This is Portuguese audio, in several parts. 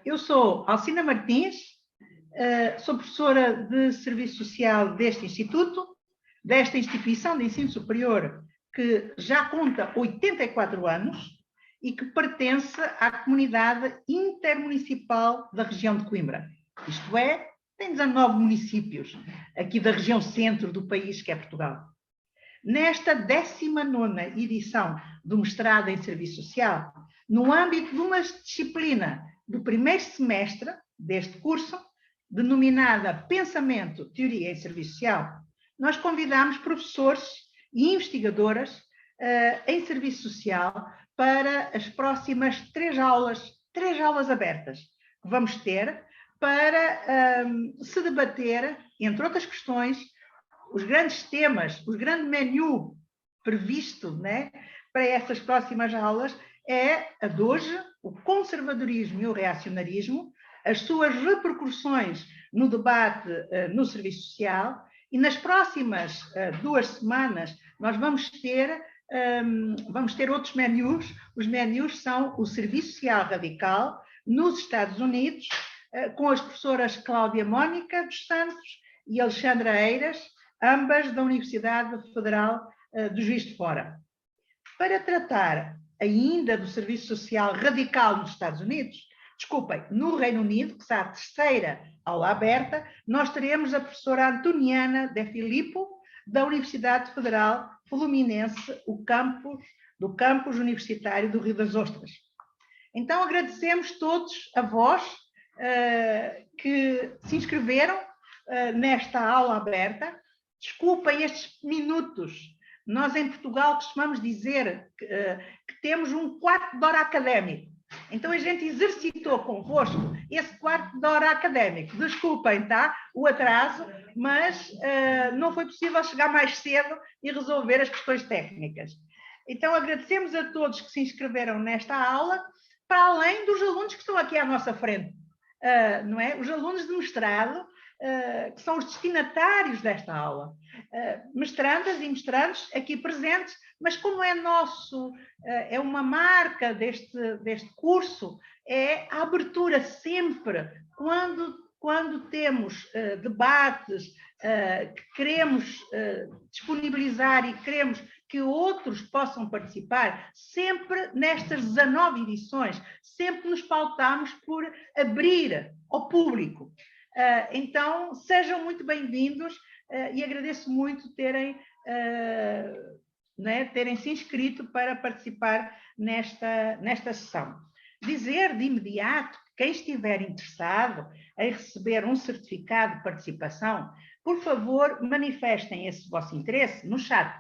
Eu sou Alcina Martins, sou professora de Serviço Social deste Instituto, desta instituição de ensino superior que já conta 84 anos e que pertence à comunidade intermunicipal da região de Coimbra. Isto é, tem 19 municípios aqui da região centro do país, que é Portugal. Nesta 19ª edição do mestrado em Serviço Social, no âmbito de uma disciplina do primeiro semestre deste curso, denominada Pensamento, Teoria em Serviço Social, nós convidamos professores e investigadoras em Serviço Social para as próximas 3 aulas abertas que vamos ter para se debater, entre outras questões, os grandes temas, o grande menu previsto, né, para essas próximas aulas é a de hoje, o conservadorismo e o reacionarismo, as suas repercussões no debate no serviço social, e nas próximas 2 semanas nós vamos ter outros menus. Os menus são o Serviço Social Radical nos Estados Unidos, com as professoras Cláudia Mónica dos Santos e Alexandra Eiras, ambas da Universidade Federal do Juiz de Fora. Para tratar ainda do Serviço Social Radical nos Estados Unidos, no Reino Unido, que será a 3ª aula aberta, nós teremos a professora Antoniana De Filippo, da Universidade Federal Fluminense, do campus universitário do Rio das Ostras. Então, agradecemos todos a vós que se inscreveram nesta aula aberta. Desculpem estes minutos. Nós, em Portugal, costumamos dizer que temos um quarto de hora académico. Então, a gente exercitou convosco esse quarto de hora académico. Desculpem, tá? O atraso, mas não foi possível chegar mais cedo e resolver as questões técnicas. Então, agradecemos a todos que se inscreveram nesta aula, para além dos alunos que estão aqui à nossa frente, não é? Os alunos de mestrado, que são os destinatários desta aula, mestrandas e mestrandos aqui presentes, mas como é nosso, é uma marca deste curso, é a abertura sempre, quando temos debates que queremos disponibilizar e queremos que outros possam participar, sempre nestas 19 edições, sempre nos pautamos por abrir ao público. Então, sejam muito bem-vindos e agradeço muito terem se inscrito para participar nesta sessão. Dizer de imediato que quem estiver interessado em receber um certificado de participação, por favor, manifestem esse vosso interesse no chat,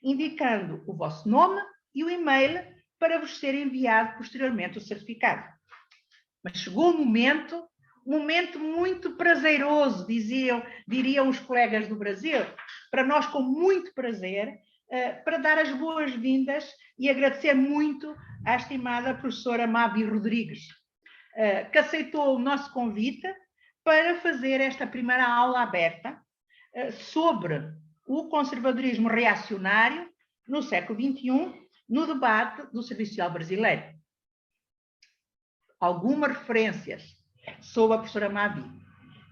indicando o vosso nome e o e-mail para vos ser enviado posteriormente o certificado. Mas chegou o momento muito prazeroso, diriam os colegas do Brasil, para nós com muito prazer, para dar as boas-vindas e agradecer muito à estimada professora Mavi Rodrigues, que aceitou o nosso convite para fazer esta primeira aula aberta sobre o conservadorismo reacionário no século XXI, no debate do Serviço Social brasileiro. Algumas referências sobre a professora Mavi.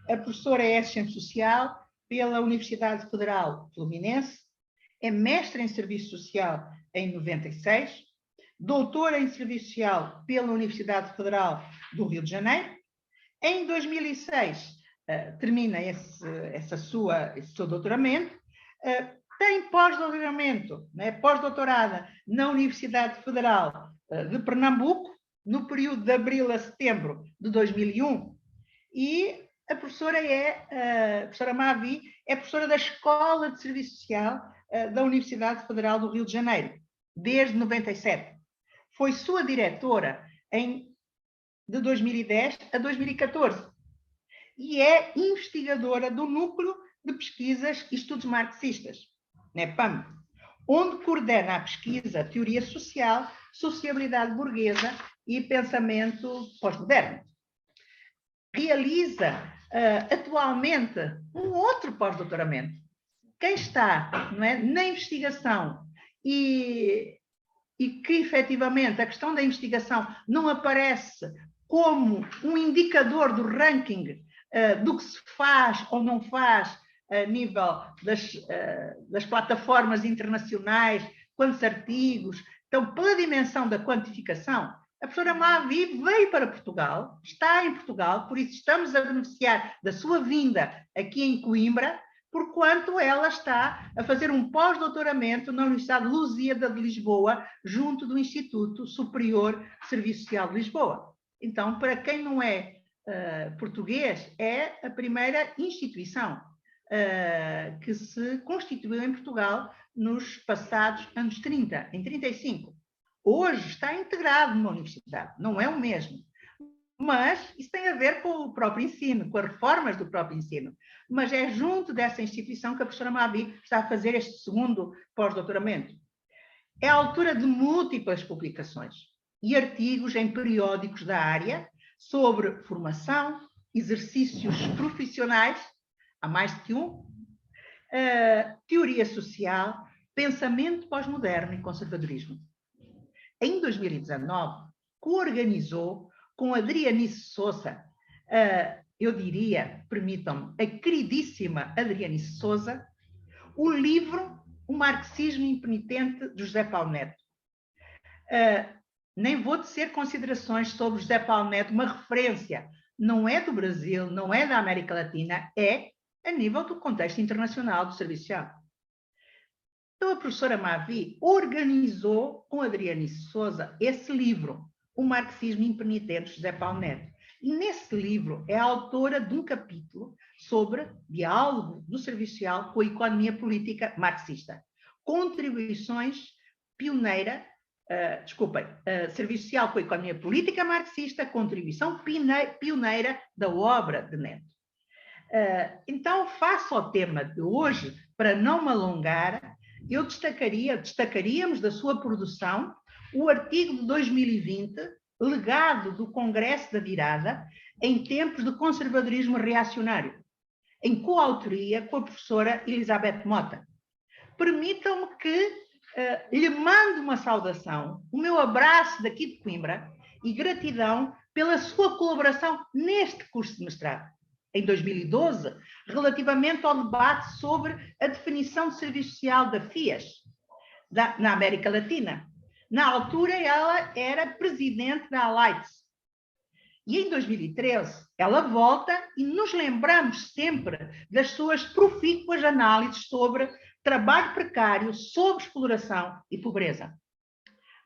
A professora é assistente social pela Universidade Federal Fluminense, é mestre em Serviço Social em 96, doutora em Serviço Social pela Universidade Federal do Rio de Janeiro. Em 2006, termina esse seu doutoramento, tem pós-doutoramento, pós-doutorada na Universidade Federal de Pernambuco, no período de abril a setembro de 2001, e a professora Mavi é professora da Escola de Serviço Social da Universidade Federal do Rio de Janeiro, desde 97. Foi sua diretora de 2010 a 2014 e é investigadora do Núcleo de Pesquisas e Estudos Marxistas, NEPAM, onde coordena a pesquisa Teoria Social, Sociabilidade Burguesa e Pensamento Pós-Moderno. Realiza atualmente um outro pós-doutoramento. Quem está na investigação e que efetivamente a questão da investigação não aparece como um indicador do ranking do que se faz ou não faz a nível das plataformas internacionais, quantos artigos. Então, pela dimensão da quantificação, a professora Mavi veio para Portugal, está em Portugal, por isso estamos a beneficiar da sua vinda aqui em Coimbra, porquanto ela está a fazer um pós-doutoramento na Universidade Lusíada de Lisboa, junto do Instituto Superior de Serviço Social de Lisboa. Então, para quem não é português, é a primeira instituição que se constituiu em Portugal nos passados anos 30, em 35. Hoje está integrado numa universidade, não é o mesmo. Mas isso tem a ver com o próprio ensino, com as reformas do próprio ensino. Mas é junto dessa instituição que a professora Mavi está a fazer este segundo pós-doutoramento. É a autora de múltiplas publicações e artigos em periódicos da área sobre formação, exercícios profissionais, há mais de que um, teoria social, pensamento pós-moderno e conservadorismo. Em 2019, coorganizou com Adrianice Sousa, eu diria, permitam-me, a queridíssima Adrianice Sousa, o livro O Marxismo Impenitente de José Paulo Neto. Nem vou tecer considerações sobre José Paulo Neto, uma referência, não é do Brasil, não é da América Latina, é a nível do contexto internacional do serviço social. Então, a professora Mavi organizou com Adrianice Sousa esse livro, O Marxismo Impenitente de José Paulo Neto. E nesse livro é a autora de um capítulo sobre diálogo do serviço social com a economia política marxista. Contribuições pioneira, serviço social com a economia política marxista, contribuição pioneira da obra de Neto. Então, face ao tema de hoje, para não me alongar, destacaríamos da sua produção o artigo de 2020, Legado do Congresso da Virada, em tempos de conservadorismo reacionário, em coautoria com a professora Elizabeth Mota. Permitam-me que lhe mande uma saudação, o meu abraço daqui de Coimbra e gratidão pela sua colaboração neste curso de mestrado, em 2012, relativamente ao debate sobre a definição de serviço social da FIAS, na América Latina. Na altura, ela era presidente da ALAITS. E em 2013, ela volta e nos lembramos sempre das suas profícuas análises sobre trabalho precário, sobre exploração e pobreza.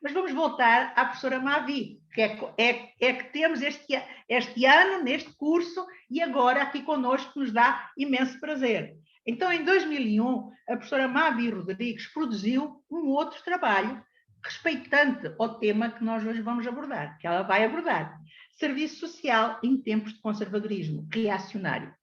Mas vamos voltar à professora Mavi, que é que temos este ano neste curso e agora aqui conosco, nos dá imenso prazer. Então, em 2001, a professora Mavi Rodrigues produziu um outro trabalho respeitante ao tema que nós hoje vamos abordar, que ela vai abordar. Serviço social em tempos de conservadorismo reacionário.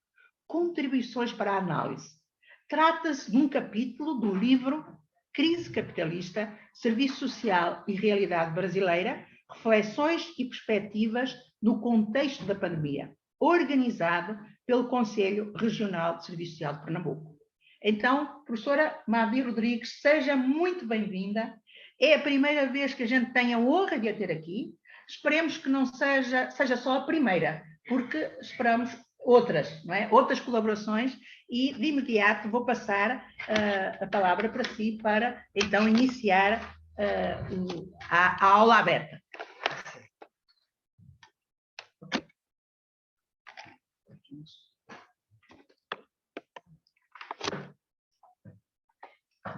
Contribuições para a análise. Trata-se de um capítulo do livro Crise Capitalista, Serviço Social e Realidade Brasileira, Reflexões e Perspectivas no Contexto da Pandemia, organizado pelo Conselho Regional de Serviço Social de Pernambuco. Então, professora Mavi Rodrigues, seja muito bem-vinda. É a primeira vez que a gente tem a honra de a ter aqui. Esperemos que não seja só a primeira, porque esperamos outras, não é? Outras colaborações, e de imediato vou passar a palavra para si para então iniciar a aula aberta.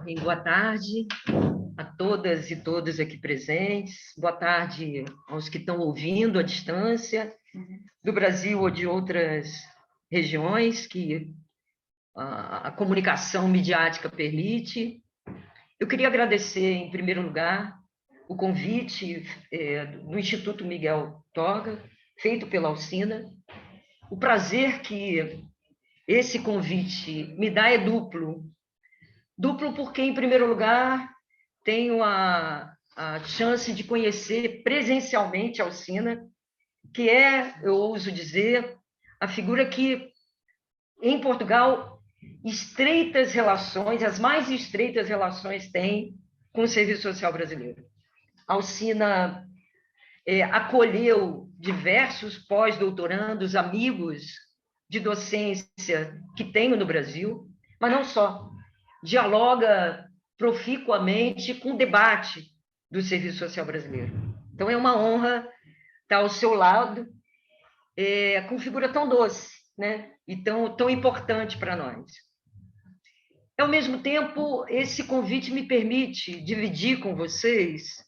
Bem, boa tarde a todas e todos aqui presentes. Boa tarde aos que estão ouvindo à distância, do Brasil ou de outras regiões que a comunicação midiática permite. Eu queria agradecer, em primeiro lugar, o convite do Instituto Miguel Toga, feito pela Alcina. O prazer que esse convite me dá é duplo. Duplo porque, em primeiro lugar, tenho a chance de conhecer presencialmente a Alcina, que é, eu ouso dizer, a figura que, em Portugal, estreitas relações, as mais estreitas relações tem com o serviço social brasileiro. A Alcina acolheu diversos pós-doutorandos, amigos de docência que tenho no Brasil, mas não só. Dialoga proficuamente com o debate do serviço social brasileiro. Então, é uma honra estar ao seu lado, com figura tão doce, né? E tão importante para nós. Ao mesmo tempo, esse convite me permite dividir com vocês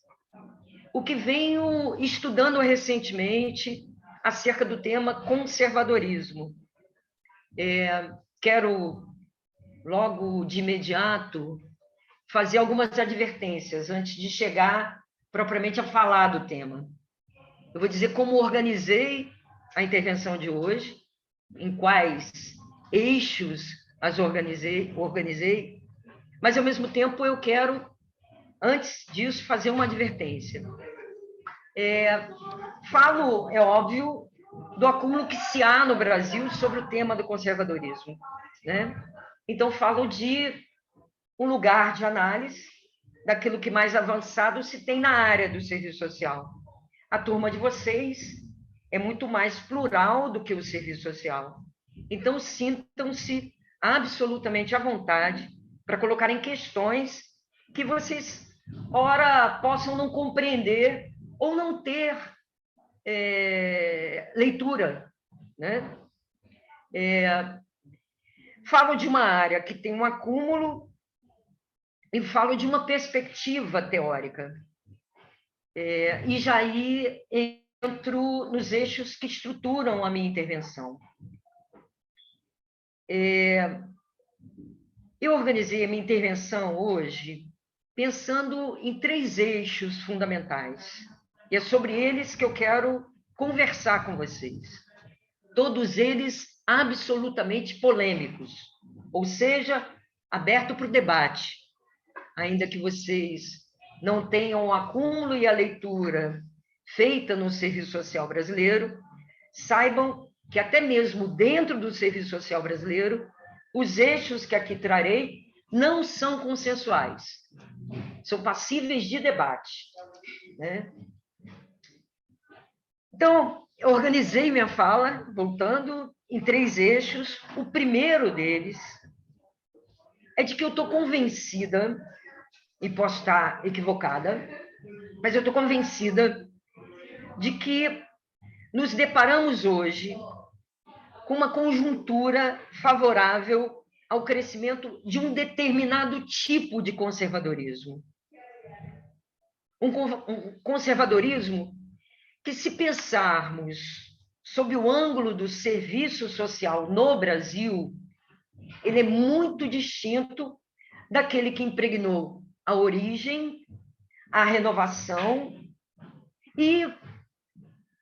o que venho estudando recentemente acerca do tema conservadorismo. Quero, logo de imediato, fazer algumas advertências antes de chegar propriamente a falar do tema. Eu vou dizer como organizei a intervenção de hoje, em quais eixos as organizei, mas, ao mesmo tempo, eu quero, antes disso, fazer uma advertência. Falo, é óbvio, do acúmulo que se há no Brasil sobre o tema do conservadorismo, né? Então, falo de um lugar de análise daquilo que mais avançado se tem na área do serviço social. A turma de vocês é muito mais plural do que o serviço social. Então, sintam-se absolutamente à vontade para colocarem questões que vocês, ora, possam não compreender ou não ter leitura, né? Falo de uma área que tem um acúmulo e falo de uma perspectiva teórica. E já aí entro nos eixos que estruturam a minha intervenção. Eu organizei a minha intervenção hoje pensando em 3 eixos fundamentais. E é sobre eles que eu quero conversar com vocês. Todos eles absolutamente polêmicos, ou seja, aberto para o debate, ainda que vocês não tenham o acúmulo e a leitura feita no serviço social brasileiro, saibam que até mesmo dentro do serviço social brasileiro, os eixos que aqui trarei não são consensuais, são passíveis de debate, né? Então, eu organizei minha fala, voltando, em 3 eixos. O primeiro deles é de que eu estou convencida, e posso estar equivocada, mas eu estou convencida de que nos deparamos hoje com uma conjuntura favorável ao crescimento de um determinado tipo de conservadorismo. Um conservadorismo que, se pensarmos sob o ângulo do serviço social no Brasil, ele é muito distinto daquele que impregnou a origem, a renovação e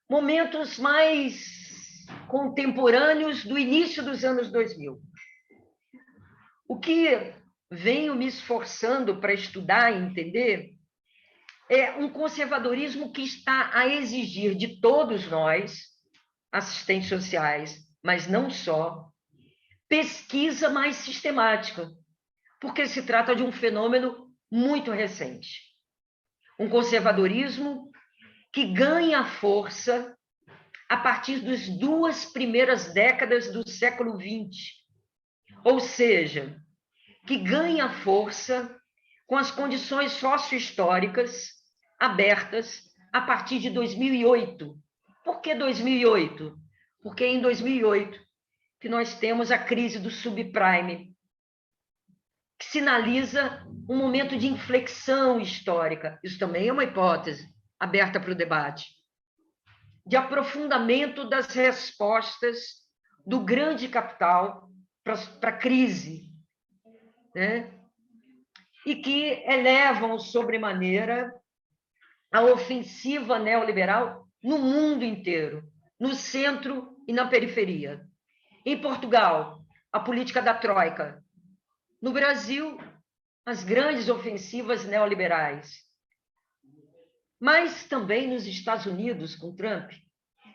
momentos mais contemporâneos do início dos anos 2000. O que venho me esforçando para estudar e entender é um conservadorismo que está a exigir de todos nós, assistentes sociais, mas não só, pesquisa mais sistemática, porque se trata de um fenômeno muito recente. Um conservadorismo que ganha força a partir das 2 primeiras décadas do século XX, ou seja, que ganha força com as condições sócio-históricas abertas a partir de 2008. Por que 2008? Porque é em 2008 que nós temos a crise do subprime, que sinaliza um momento de inflexão histórica. Isso também é uma hipótese aberta para o debate, de aprofundamento das respostas do grande capital para a crise, né? E que elevam sobremaneira a ofensiva neoliberal no mundo inteiro, no centro e na periferia. Em Portugal, a política da Troika. No Brasil, as grandes ofensivas neoliberais. Mas também nos Estados Unidos, com Trump.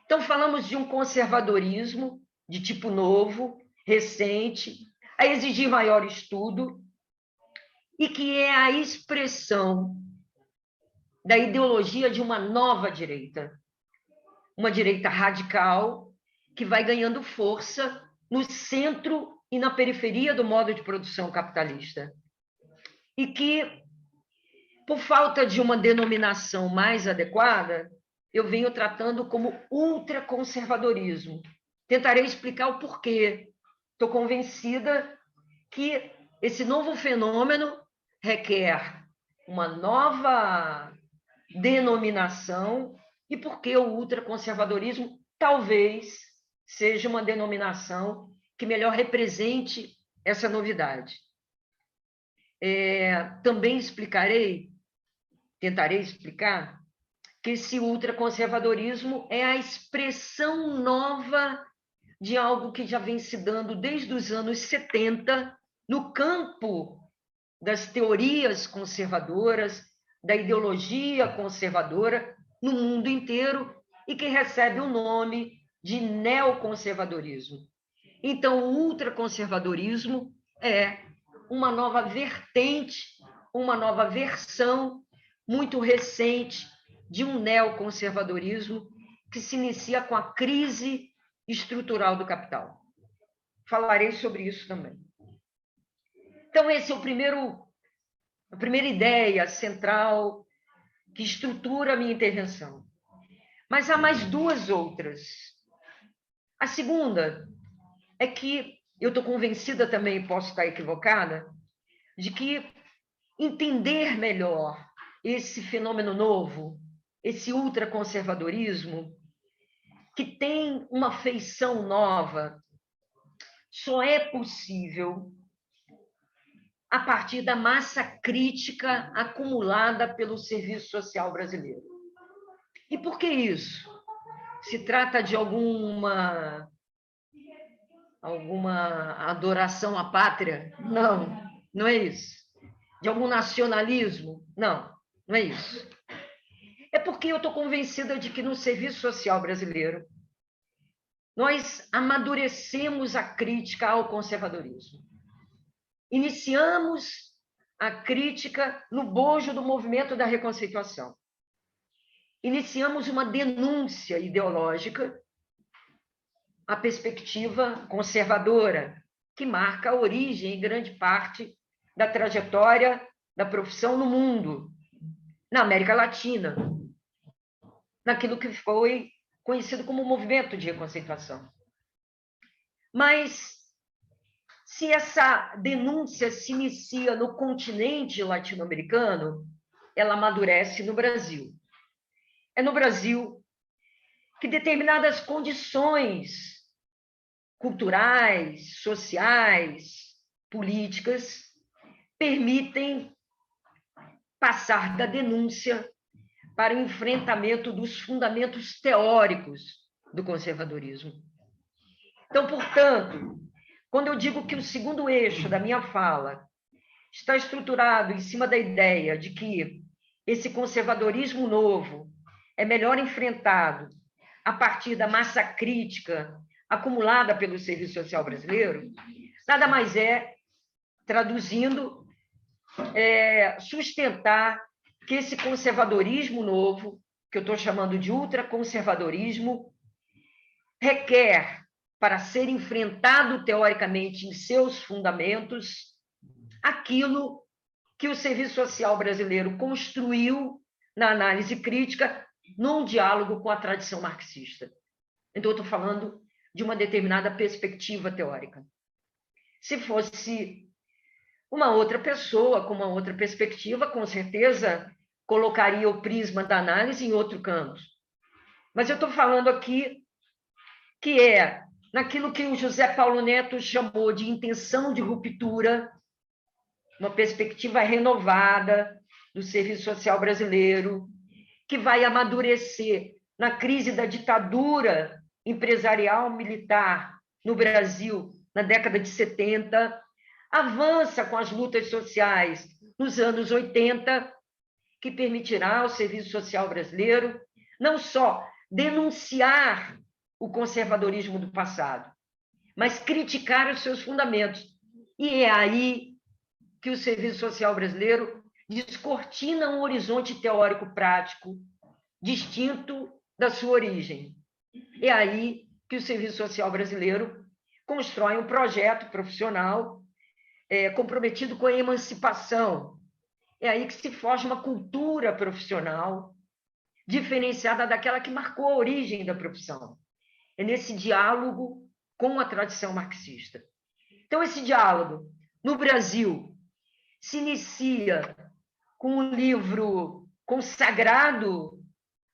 Então, falamos de um conservadorismo de tipo novo, recente, a exigir maior estudo, e que é a expressão da ideologia de uma nova direita. uma direita radical que vai ganhando força no centro e na periferia do modo de produção capitalista. E que, por falta de uma denominação mais adequada, eu venho tratando como ultraconservadorismo. Tentarei explicar o porquê. Estou convencida que esse novo fenômeno requer uma nova denominação e porque o ultraconservadorismo talvez seja uma denominação que melhor represente essa novidade. Também tentarei explicar, que esse ultraconservadorismo é a expressão nova de algo que já vem se dando desde os anos 70 no campo das teorias conservadoras, da ideologia conservadora no mundo inteiro e que recebe o nome de neoconservadorismo. Então, o ultraconservadorismo é uma nova vertente, uma nova versão muito recente de um neoconservadorismo que se inicia com a crise estrutural do capital. Falarei sobre isso também. Então, esse é a primeira ideia central que estrutura a minha intervenção. Mas há mais duas outras. A segunda é que eu estou convencida também, posso estar equivocada, de que entender melhor esse fenômeno novo, esse ultraconservadorismo, que tem uma feição nova, só é possível a partir da massa crítica acumulada pelo Serviço Social brasileiro. E por que isso? Se trata de alguma adoração à pátria? Não, não é isso. De algum nacionalismo? Não, não é isso. É porque eu estou convencida de que no Serviço Social brasileiro nós amadurecemos a crítica ao conservadorismo. Iniciamos a crítica no bojo do movimento da reconceituação. Iniciamos uma denúncia ideológica à perspectiva conservadora, que marca a origem, em grande parte, da trajetória da profissão no mundo, na América Latina, naquilo que foi conhecido como movimento de reconceituação. Mas, se essa denúncia se inicia no continente latino-americano, ela amadurece no Brasil. É no Brasil que determinadas condições culturais, sociais, políticas permitem passar da denúncia para o enfrentamento dos fundamentos teóricos do conservadorismo. Então, portanto, quando eu digo que o segundo eixo da minha fala está estruturado em cima da ideia de que esse conservadorismo novo é melhor enfrentado a partir da massa crítica acumulada pelo Serviço Social brasileiro, nada mais é, traduzindo, sustentar que esse conservadorismo novo, que eu estou chamando de ultraconservadorismo, requer, para ser enfrentado teoricamente em seus fundamentos, aquilo que o Serviço Social brasileiro construiu na análise crítica num diálogo com a tradição marxista. Então, eu estou falando de uma determinada perspectiva teórica. Se fosse uma outra pessoa com uma outra perspectiva, com certeza colocaria o prisma da análise em outro canto. Mas eu estou falando aqui que é naquilo que o José Paulo Neto chamou de intenção de ruptura, uma perspectiva renovada do Serviço Social brasileiro, que vai amadurecer na crise da ditadura empresarial militar no Brasil na década de 70, avança com as lutas sociais nos anos 80, que permitirá ao Serviço Social brasileiro não só denunciar o conservadorismo do passado, mas criticar os seus fundamentos. E é aí que o Serviço Social brasileiro descortina um horizonte teórico prático distinto da sua origem. É aí que o Serviço Social brasileiro constrói um projeto profissional comprometido com a emancipação. É aí que se forja uma cultura profissional diferenciada daquela que marcou a origem da profissão. É nesse diálogo com a tradição marxista. Então, esse diálogo, no Brasil, se inicia com um livro consagrado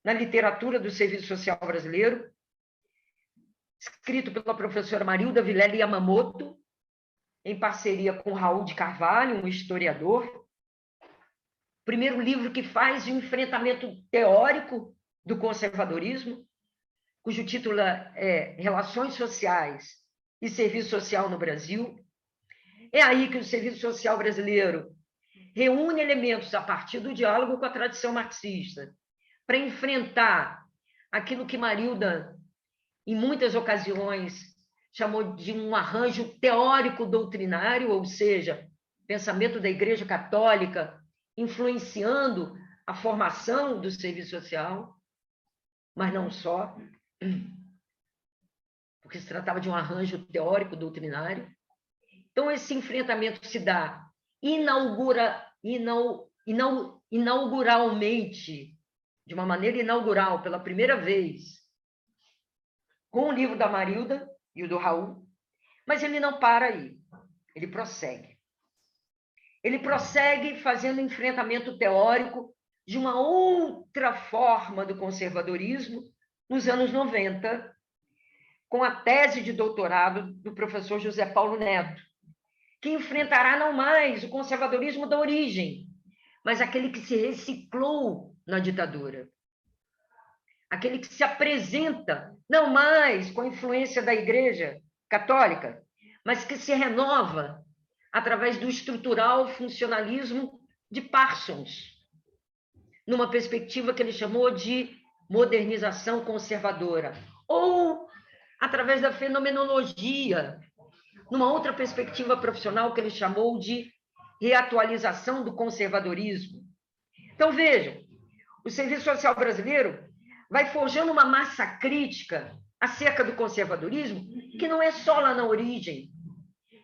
na literatura do Serviço Social brasileiro, escrito pela professora Marilda Vilela Yamamoto, em parceria com Raul de Carvalho, um historiador. O primeiro livro que faz um enfrentamento teórico do conservadorismo, cujo título é Relações Sociais e Serviço Social no Brasil. É aí que o Serviço Social brasileiro reúne elementos a partir do diálogo com a tradição marxista para enfrentar aquilo que Marilda, em muitas ocasiões, chamou de um arranjo teórico-doutrinário, ou seja, pensamento da Igreja Católica influenciando a formação do serviço social, mas não só, porque se tratava de um arranjo teórico-doutrinário. Então, esse enfrentamento se dá inauguralmente, de uma maneira inaugural, pela primeira vez, com o livro da Marilda e o do Raul, mas ele não para aí, ele prossegue. Ele prossegue fazendo enfrentamento teórico de uma outra forma do conservadorismo nos anos 90, com a tese de doutorado do professor José Paulo Neto, que enfrentará não mais o conservadorismo da origem, mas aquele que se reciclou na ditadura. Aquele que se apresenta não mais com a influência da Igreja Católica, mas que se renova através do estrutural funcionalismo de Parsons, numa perspectiva que ele chamou de modernização conservadora, ou através da fenomenologia, numa outra perspectiva profissional que ele chamou de reatualização do conservadorismo. Então, vejam, o Serviço Social brasileiro vai forjando uma massa crítica acerca do conservadorismo que não é só lá na origem,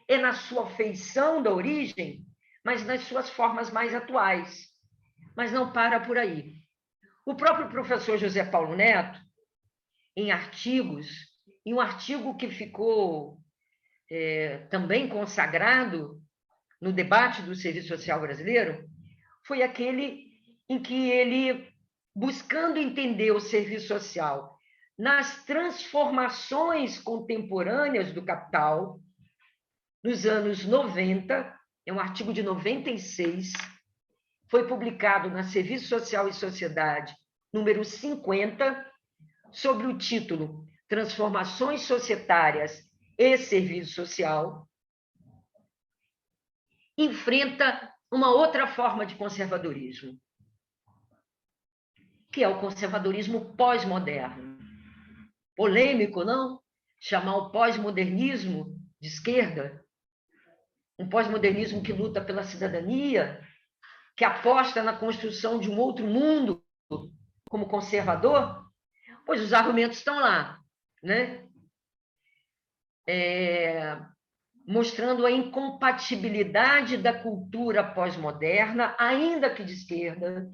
é na sua feição da origem, mas nas suas formas mais atuais. Mas não para por aí. O próprio professor José Paulo Neto, em um artigo que ficou também consagrado no debate do Serviço Social brasileiro, foi aquele em que ele, buscando entender o serviço social nas transformações contemporâneas do capital, nos anos 90, é um artigo de 96, foi publicado na Serviço Social e Sociedade, número 50, sob o título Transformações Societárias e Serviço Social, enfrenta uma outra forma de conservadorismo, que é o conservadorismo pós-moderno. Polêmico, não? Chamar o pós-modernismo de esquerda, um pós-modernismo que luta pela cidadania, que aposta na construção de um outro mundo como conservador, pois os argumentos estão lá, né? Mostrando a incompatibilidade da cultura pós-moderna, ainda que de esquerda,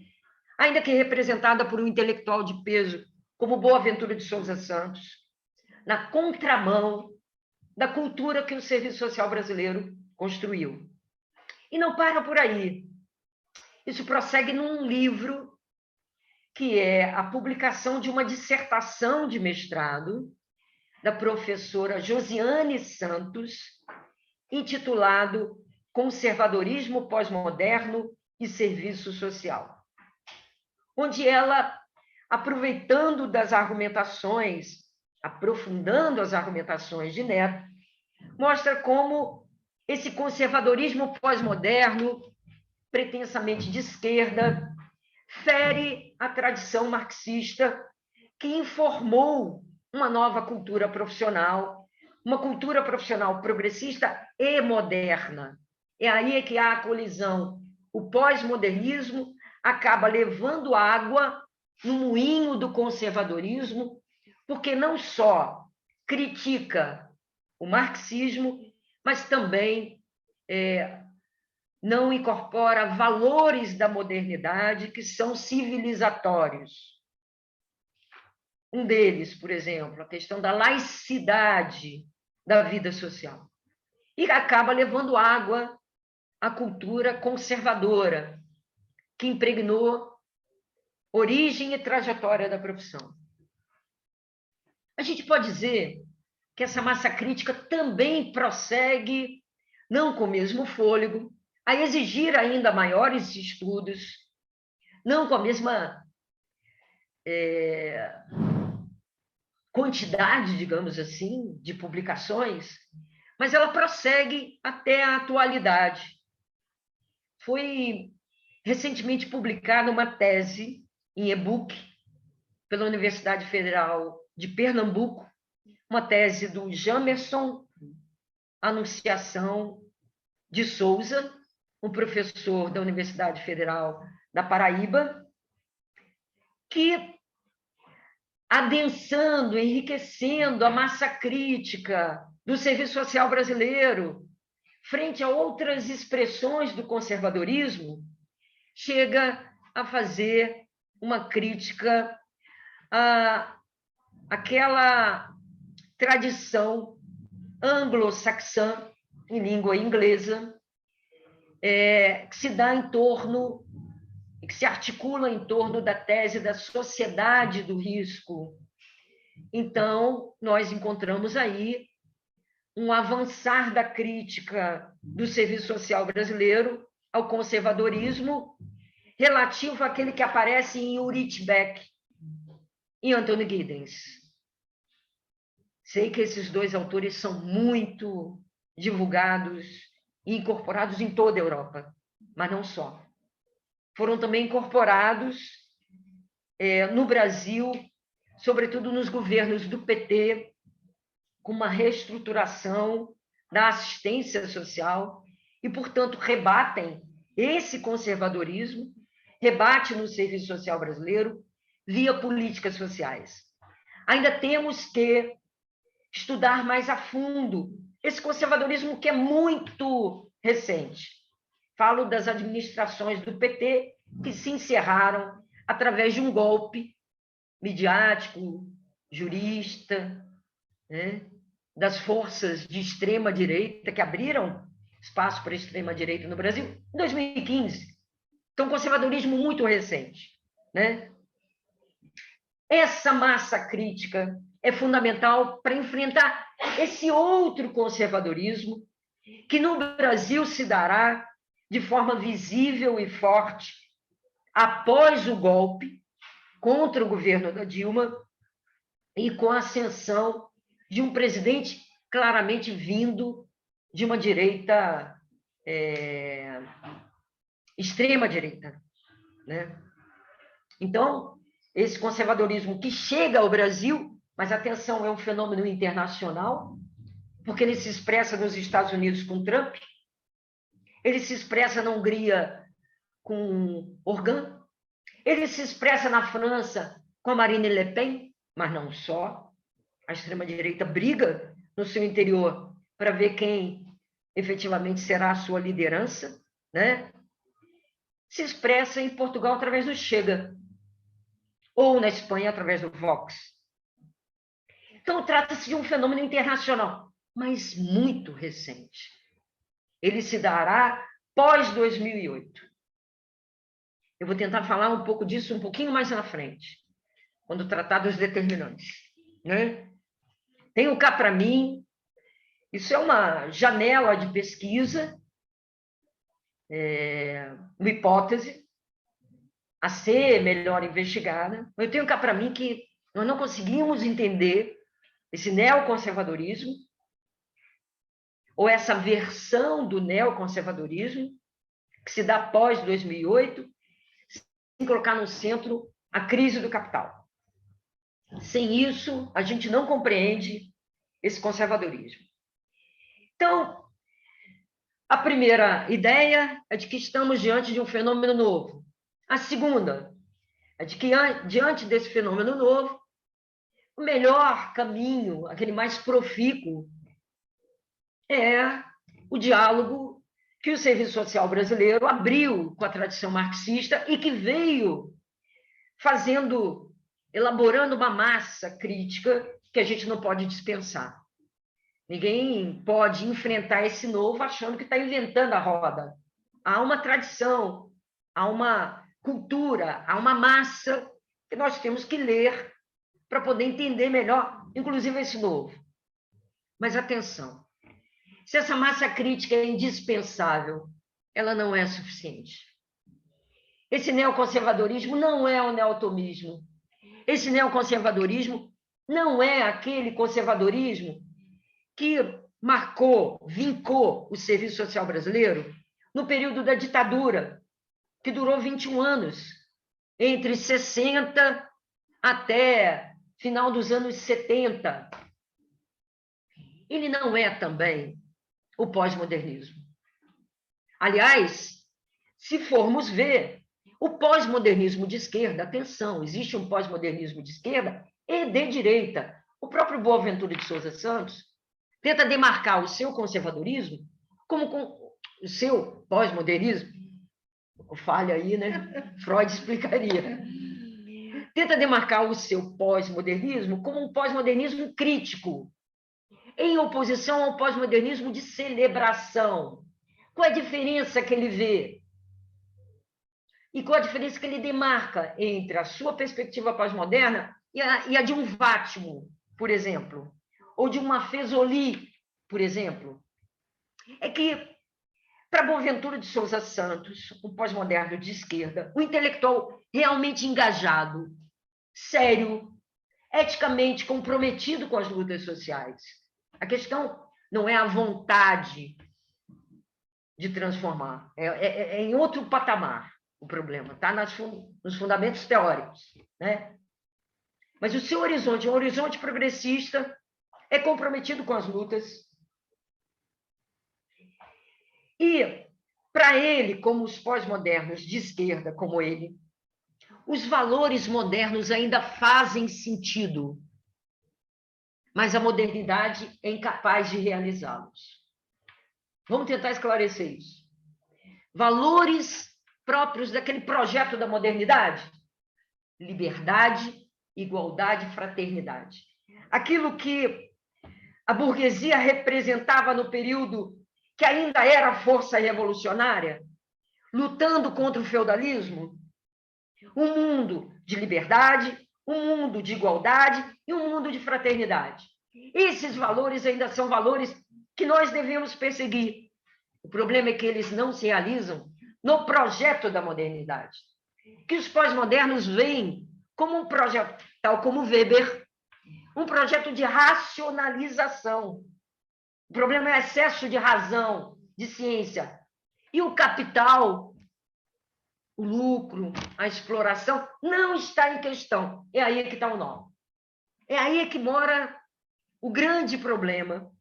ainda que representada por um intelectual de peso como Boaventura de Souza Santos, na contramão da cultura que o Serviço Social brasileiro construiu. E não para por aí. Isso prossegue num livro que é a publicação de uma dissertação de mestrado da professora Josiane Santos, intitulado Conservadorismo Pós-Moderno e Serviço Social, onde ela, aproveitando das argumentações, aprofundando as argumentações de Neto, mostra como esse conservadorismo pós-moderno, pretensamente de esquerda, fere a tradição marxista que informou uma nova cultura profissional, uma cultura profissional progressista e moderna. É aí que há a colisão. O pós-modernismo acaba levando água no moinho do conservadorismo, porque não só critica o marxismo, mas também não incorpora valores da modernidade que são civilizatórios. Um deles, por exemplo, a questão da laicidade da vida social. E acaba levando água à cultura conservadora, que impregnou origem e trajetória da profissão. A gente pode dizer que essa massa crítica também prossegue, não com o mesmo fôlego, a exigir ainda maiores estudos, não com a mesma quantidade, digamos assim, de publicações, mas ela prossegue até a atualidade. Foi recentemente publicada uma tese em e-book pela Universidade Federal de Pernambuco, uma tese do Jamerson Anunciação de Souza, um professor da Universidade Federal da Paraíba, que, adensando, enriquecendo a massa crítica do serviço social brasileiro, frente a outras expressões do conservadorismo, chega a fazer uma crítica àquela tradição anglo-saxã, em língua inglesa, que se dá em torno, que se articula em torno da tese da sociedade do risco. Então, nós encontramos aí um avançar da crítica do serviço social brasileiro ao conservadorismo, relativo àquele que aparece em Ulrich Beck e Anthony Giddens. Sei que esses dois autores são muito divulgados e incorporados em toda a Europa, mas não só. Foram também incorporados no Brasil, sobretudo nos governos do PT, com uma reestruturação da assistência social e, portanto, rebatem esse conservadorismo, rebate no serviço social brasileiro via políticas sociais. Ainda temos que estudar mais a fundo esse conservadorismo que é muito recente. Falo das administrações do PT que se encerraram através de um golpe midiático, jurista, né, das forças de extrema-direita que abriram espaço para a extrema-direita no Brasil em 2015. Então, um conservadorismo muito recente, né? Essa massa crítica é fundamental para enfrentar esse outro conservadorismo que no Brasil se dará de forma visível e forte após o golpe contra o governo da Dilma e com a ascensão de um presidente claramente vindo de uma direita, extrema-direita, né? Então, esse conservadorismo que chega ao Brasil, mas atenção, é um fenômeno internacional, porque ele se expressa nos Estados Unidos com Trump, ele se expressa na Hungria com Orbán, ele se expressa na França com a Marine Le Pen, mas não só. A extrema-direita briga no seu interior para ver quem efetivamente será a sua liderança, né? Se expressa em Portugal através do Chega, ou na Espanha através do Vox. Então, trata-se de um fenômeno internacional, mas muito recente. Ele se dará pós-2008. Eu vou tentar falar um pouco disso um pouquinho mais na frente, quando tratar dos determinantes, né? Tem o cá para mim, isso é uma janela de pesquisa, uma hipótese a ser melhor investigada. Eu tenho cá para mim que nós não conseguimos entender esse neoconservadorismo, ou essa versão do neoconservadorismo, que se dá após 2008, sem colocar no centro a crise do capital. Sem isso, a gente não compreende esse conservadorismo. Então, a primeira ideia é de que estamos diante de um fenômeno novo. A segunda é de que, diante desse fenômeno novo, o melhor caminho, aquele mais profícuo, é o diálogo que o serviço social brasileiro abriu com a tradição marxista e que veio elaborando uma massa crítica que a gente não pode dispensar. Ninguém pode enfrentar esse novo achando que está inventando a roda. Há uma tradição, há uma cultura, há uma massa que nós temos que ler para poder entender melhor, inclusive esse novo. Mas atenção, se essa massa crítica é indispensável, ela não é suficiente. Esse neoconservadorismo não é o neotomismo. Esse neoconservadorismo não é aquele conservadorismo que vincou o serviço social brasileiro no período da ditadura, que durou 21 anos, entre 60 até final dos anos 70. Ele não é também o pós-modernismo. Aliás, se formos ver, o pós-modernismo de esquerda, atenção, existe um pós-modernismo de esquerda e de direita. O próprio Boaventura de Souza Santos tenta demarcar o seu conservadorismo como o seu pós-modernismo. Falha aí, né? Freud explicaria. Tenta demarcar o seu pós-modernismo como um pós-modernismo crítico, em oposição ao pós-modernismo de celebração. Qual é a diferença que ele vê? E qual a diferença que ele demarca entre a sua perspectiva pós-moderna e a de um Vátimo, por exemplo, ou de uma Fesoli, por exemplo? É que, para Boaventura de Souza Santos, um pós-moderno de esquerda, um intelectual realmente engajado, sério, eticamente comprometido com as lutas sociais, a questão não é a vontade de transformar, é em outro patamar o problema, está nos fundamentos teóricos, né? Mas o seu horizonte é um horizonte progressista, é comprometido com as lutas. E, para ele, como os pós-modernos de esquerda, como ele, os valores modernos ainda fazem sentido, mas a modernidade é incapaz de realizá-los. Vamos tentar esclarecer isso. Valores próprios daquele projeto da modernidade: liberdade, igualdade e fraternidade. Aquilo que a burguesia representava no período que ainda era força revolucionária, lutando contra o feudalismo, um mundo de liberdade, um mundo de igualdade e um mundo de fraternidade. Esses valores ainda são valores que nós devemos perseguir. O problema é que eles não se realizam no projeto da modernidade, que os pós-modernos veem como um projeto, tal como Weber, um projeto de racionalização. O problema é o excesso de razão, de ciência. E o capital, o lucro, a exploração, não está em questão. É aí que está o nó. É aí que mora o grande problema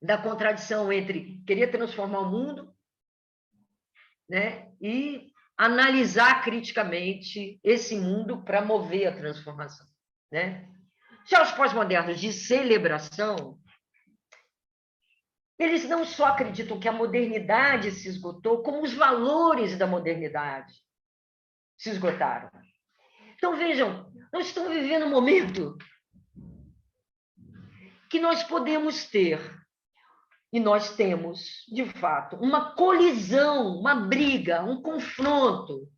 da contradição entre querer transformar o mundo, né, e analisar criticamente esse mundo para mover a transformação, né? Já os pós-modernos de celebração, eles não só acreditam que a modernidade se esgotou, como os valores da modernidade se esgotaram. Então, vejam, nós estamos vivendo um momento que nós podemos ter, e nós temos, de fato, uma colisão, uma briga, um confronto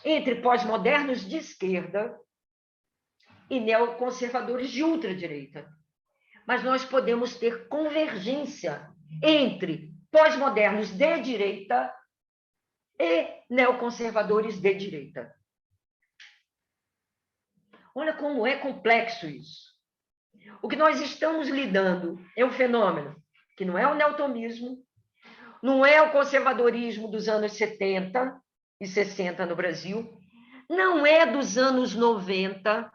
entre pós-modernos de esquerda e neoconservadores de ultradireita. Mas nós podemos ter convergência entre pós-modernos de direita e neoconservadores de direita. Olha como é complexo isso. O que nós estamos lidando é um fenômeno que não é o neotomismo, não é o conservadorismo dos anos 70 e 60 no Brasil, não é dos anos 90.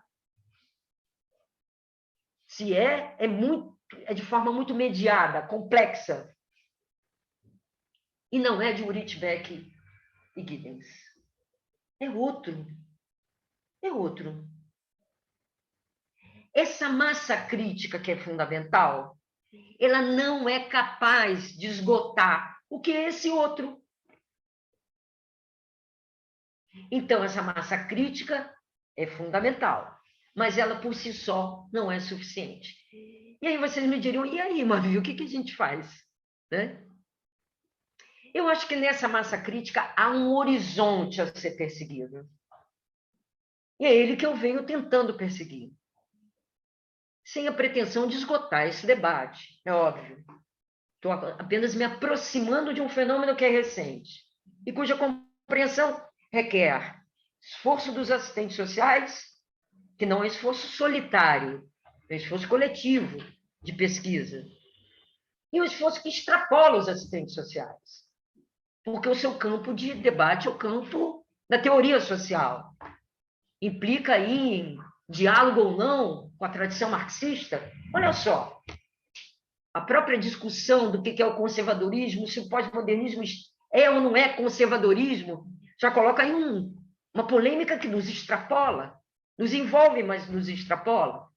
Se é de forma muito mediada, complexa. E não é de Ulrich Beck e Giddens. É outro. É outro. essa massa crítica que é fundamental, ela não é capaz de esgotar o que é esse outro. Então, essa massa crítica é fundamental, mas ela por si só não é suficiente. E aí vocês me diriam, e aí, Mavi, o que a gente faz? Né? Eu acho que nessa massa crítica há um horizonte a ser perseguido. E é ele que eu venho tentando perseguir. Sem a pretensão de esgotar esse debate, é óbvio. Estou apenas me aproximando de um fenômeno que é recente e cuja compreensão requer esforço dos assistentes sociais, que não é esforço solitário, é esforço coletivo de pesquisa. E um esforço que extrapola os assistentes sociais, porque o seu campo de debate é o campo da teoria social. Implica aí em diálogo ou não com a tradição marxista. Olha só, a própria discussão do que é o conservadorismo, se o pós-modernismo é ou não é conservadorismo, já coloca aí uma polêmica que nos extrapola, nos envolve, mas nos extrapola.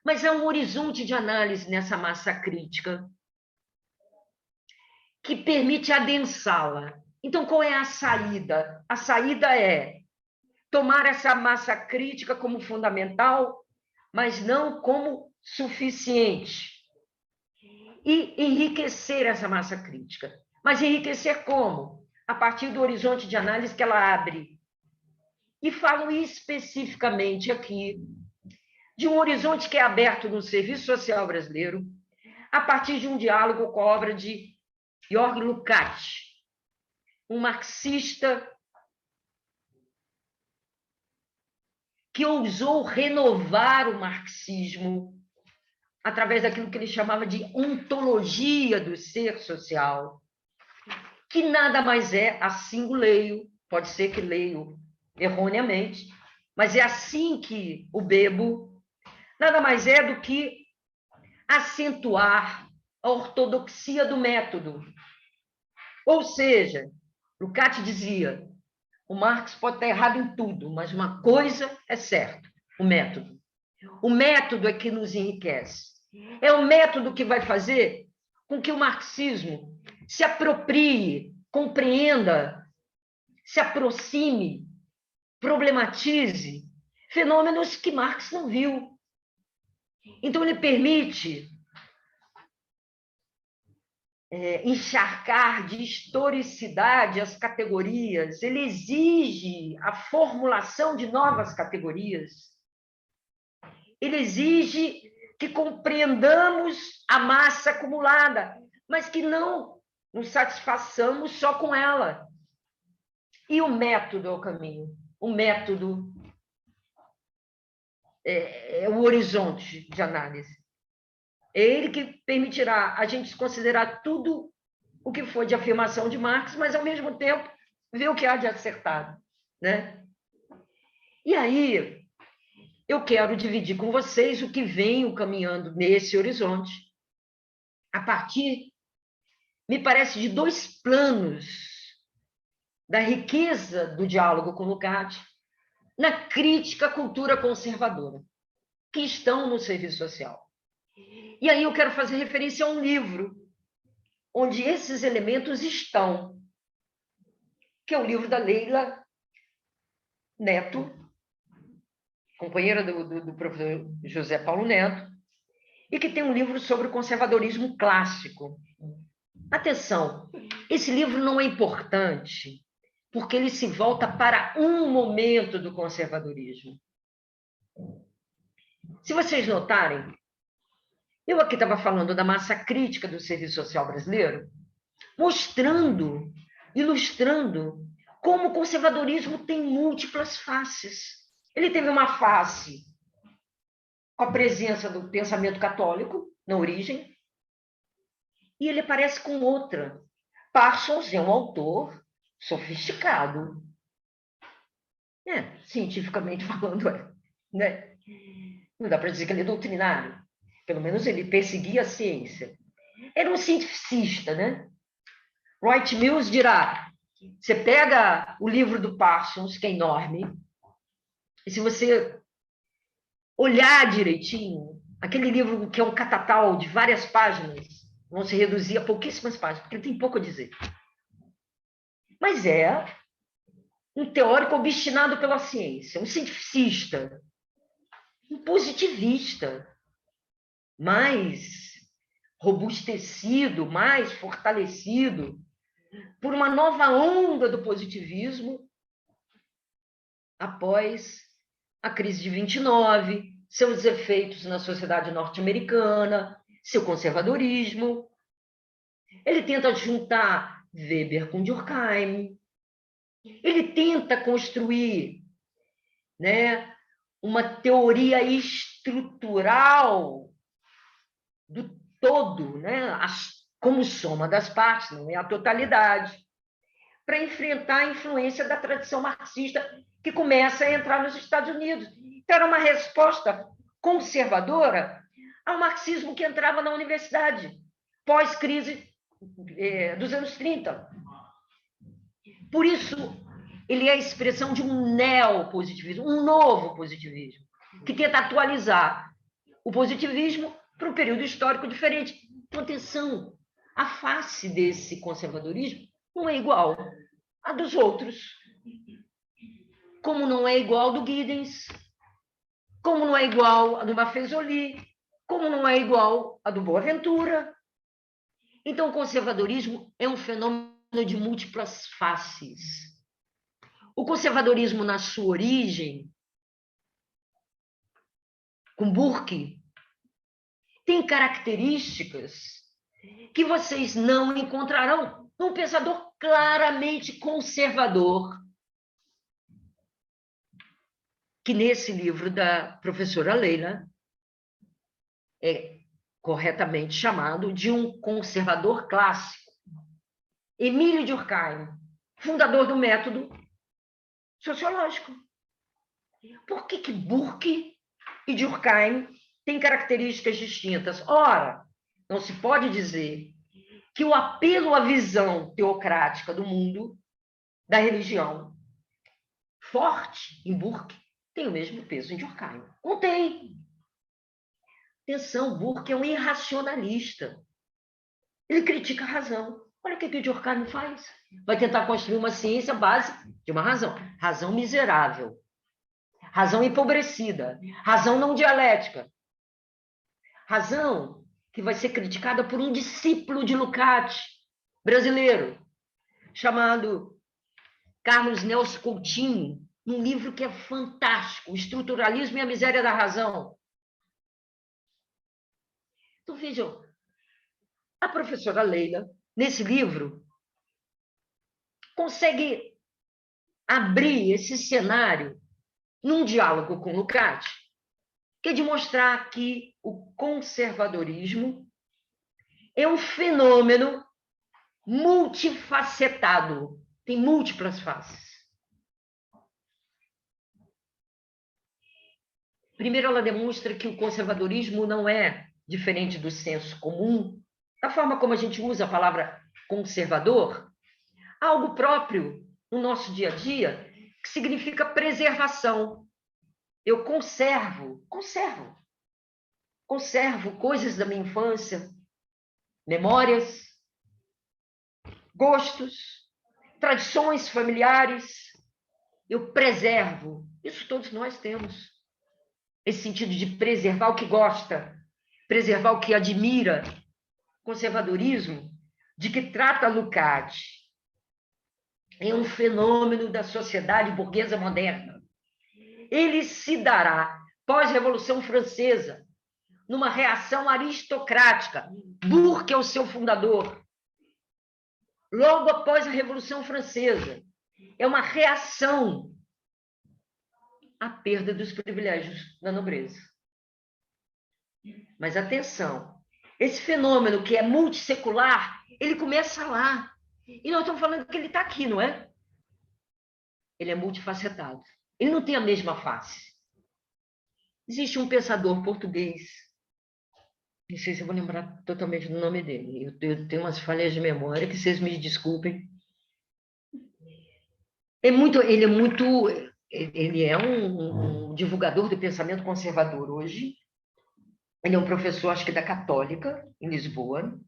Mas há um horizonte de análise nessa massa crítica que permite adensá-la. Então, qual é a saída? A saída é tomar essa massa crítica como fundamental, mas não como suficiente. E enriquecer essa massa crítica. Mas enriquecer como? A partir do horizonte de análise que ela abre. E falo especificamente aqui de um horizonte que é aberto no serviço social brasileiro, a partir de um diálogo com a obra de Georg Lukács, um marxista que ousou renovar o marxismo através daquilo que ele chamava de ontologia do ser social, que nada mais é, assim o leio, pode ser que leio erroneamente, mas é assim que o bebo, nada mais é do que acentuar a ortodoxia do método. Ou seja, Lukács dizia, o Marx pode estar errado em tudo, mas uma coisa é certa, o método. O método é que nos enriquece. É o método que vai fazer com que o marxismo se aproprie, compreenda, se aproxime, problematize fenômenos que Marx não viu. Então, ele permite encharcar de historicidade as categorias, ele exige a formulação de novas categorias, ele exige que compreendamos a massa acumulada, mas que não nos satisfaçamos só com ela. E o método é o caminho, o método é o horizonte de análise. É ele que permitirá a gente considerar tudo o que foi de afirmação de Marx, mas, ao mesmo tempo, ver o que há de acertado. Né? E aí, eu quero dividir com vocês o que venho caminhando nesse horizonte, a partir, me parece, de dois planos da riqueza do diálogo com Lukács na crítica à cultura conservadora, que estão no serviço social. E aí eu quero fazer referência a um livro onde esses elementos estão, que é o livro da Leila Neto, companheira do professor José Paulo Neto, e que tem um livro sobre o conservadorismo clássico. Atenção, esse livro não é importante porque ele se volta para um momento do conservadorismo. Se vocês notarem, eu aqui estava falando da massa crítica do serviço social brasileiro, mostrando, ilustrando como o conservadorismo tem múltiplas faces. Ele teve uma face com a presença do pensamento católico na origem, e ele aparece com outra. Parsons é um autor sofisticado. Cientificamente falando, né? Não dá para dizer que ele é doutrinário. Pelo menos ele perseguia a ciência. Era um cientificista, né? Wright Mills dirá, você pega o livro do Parsons, que é enorme, e se você olhar direitinho, aquele livro que é um catatal de várias páginas, vão se reduzir a pouquíssimas páginas, porque ele tem pouco a dizer. Mas é um teórico obstinado pela ciência, um cientificista, um positivista, mais robustecido, mais fortalecido por uma nova onda do positivismo após a crise de 29, seus efeitos na sociedade norte-americana, seu conservadorismo. Ele tenta juntar Weber com Durkheim. Ele tenta construir, né, uma teoria estrutural do todo, né, como soma das partes, não é a totalidade, para enfrentar a influência da tradição marxista que começa a entrar nos Estados Unidos. Então, era uma resposta conservadora ao marxismo que entrava na universidade, pós-crise dos anos 30. Por isso, ele é a expressão de um neopositivismo, um novo positivismo, que tenta atualizar o positivismo para um período histórico diferente. Então, atenção, a face desse conservadorismo não é igual à dos outros, como não é igual do Giddens, como não é igual a do Maffezoli, como não é igual a do Boaventura. Então, o conservadorismo é um fenômeno de múltiplas faces. O conservadorismo, na sua origem, com Burke, tem características que vocês não encontrarão num pensador claramente conservador, que nesse livro da professora Leila é corretamente chamado de um conservador clássico. Emílio Durkheim, fundador do método sociológico. Por que Burke e Durkheim têm características distintas? Ora, não se pode dizer que o apelo à visão teocrática do mundo, da religião, forte em Burke, tem o mesmo peso em Durkheim. Não tem. Atenção, Burke é um irracionalista. Ele critica a razão. Olha o que o Durkheim faz. Vai tentar construir uma ciência base de uma razão. Razão miserável. Razão empobrecida. Razão não dialética. Razão que vai ser criticada por um discípulo de Lukács, brasileiro, chamado Carlos Nelson Coutinho, num livro que é fantástico, O Estruturalismo e a Miséria da Razão. Então, vejam, a professora Leila, nesse livro, consegue abrir esse cenário num diálogo com Lukács, que é de mostrar que o conservadorismo é um fenômeno multifacetado, tem múltiplas faces. Primeiro, ela demonstra que o conservadorismo não é diferente do senso comum, da forma como a gente usa a palavra conservador, algo próprio no nosso dia a dia, que significa preservação. Eu conservo coisas da minha infância, memórias, gostos, tradições familiares. Eu preservo. Isso todos nós temos. Esse sentido de preservar o que gosta, preservar o que admira. Conservadorismo, de que trata Lukács, é um fenômeno da sociedade burguesa moderna. Ele se dará pós-Revolução Francesa, numa reação aristocrática. Burke é o seu fundador. Logo após a Revolução Francesa, é uma reação à perda dos privilégios da nobreza. Mas atenção, esse fenômeno que é multissecular, ele começa lá. E nós estamos falando que ele está aqui, não é? Ele é multifacetado. Ele não tem a mesma face. Existe um pensador português, não sei se eu vou lembrar totalmente do nome dele, eu tenho umas falhas de memória que vocês me desculpem. Ele é muito ele é um divulgador do pensamento conservador hoje. Ele é um professor, acho que da Católica, em Lisboa.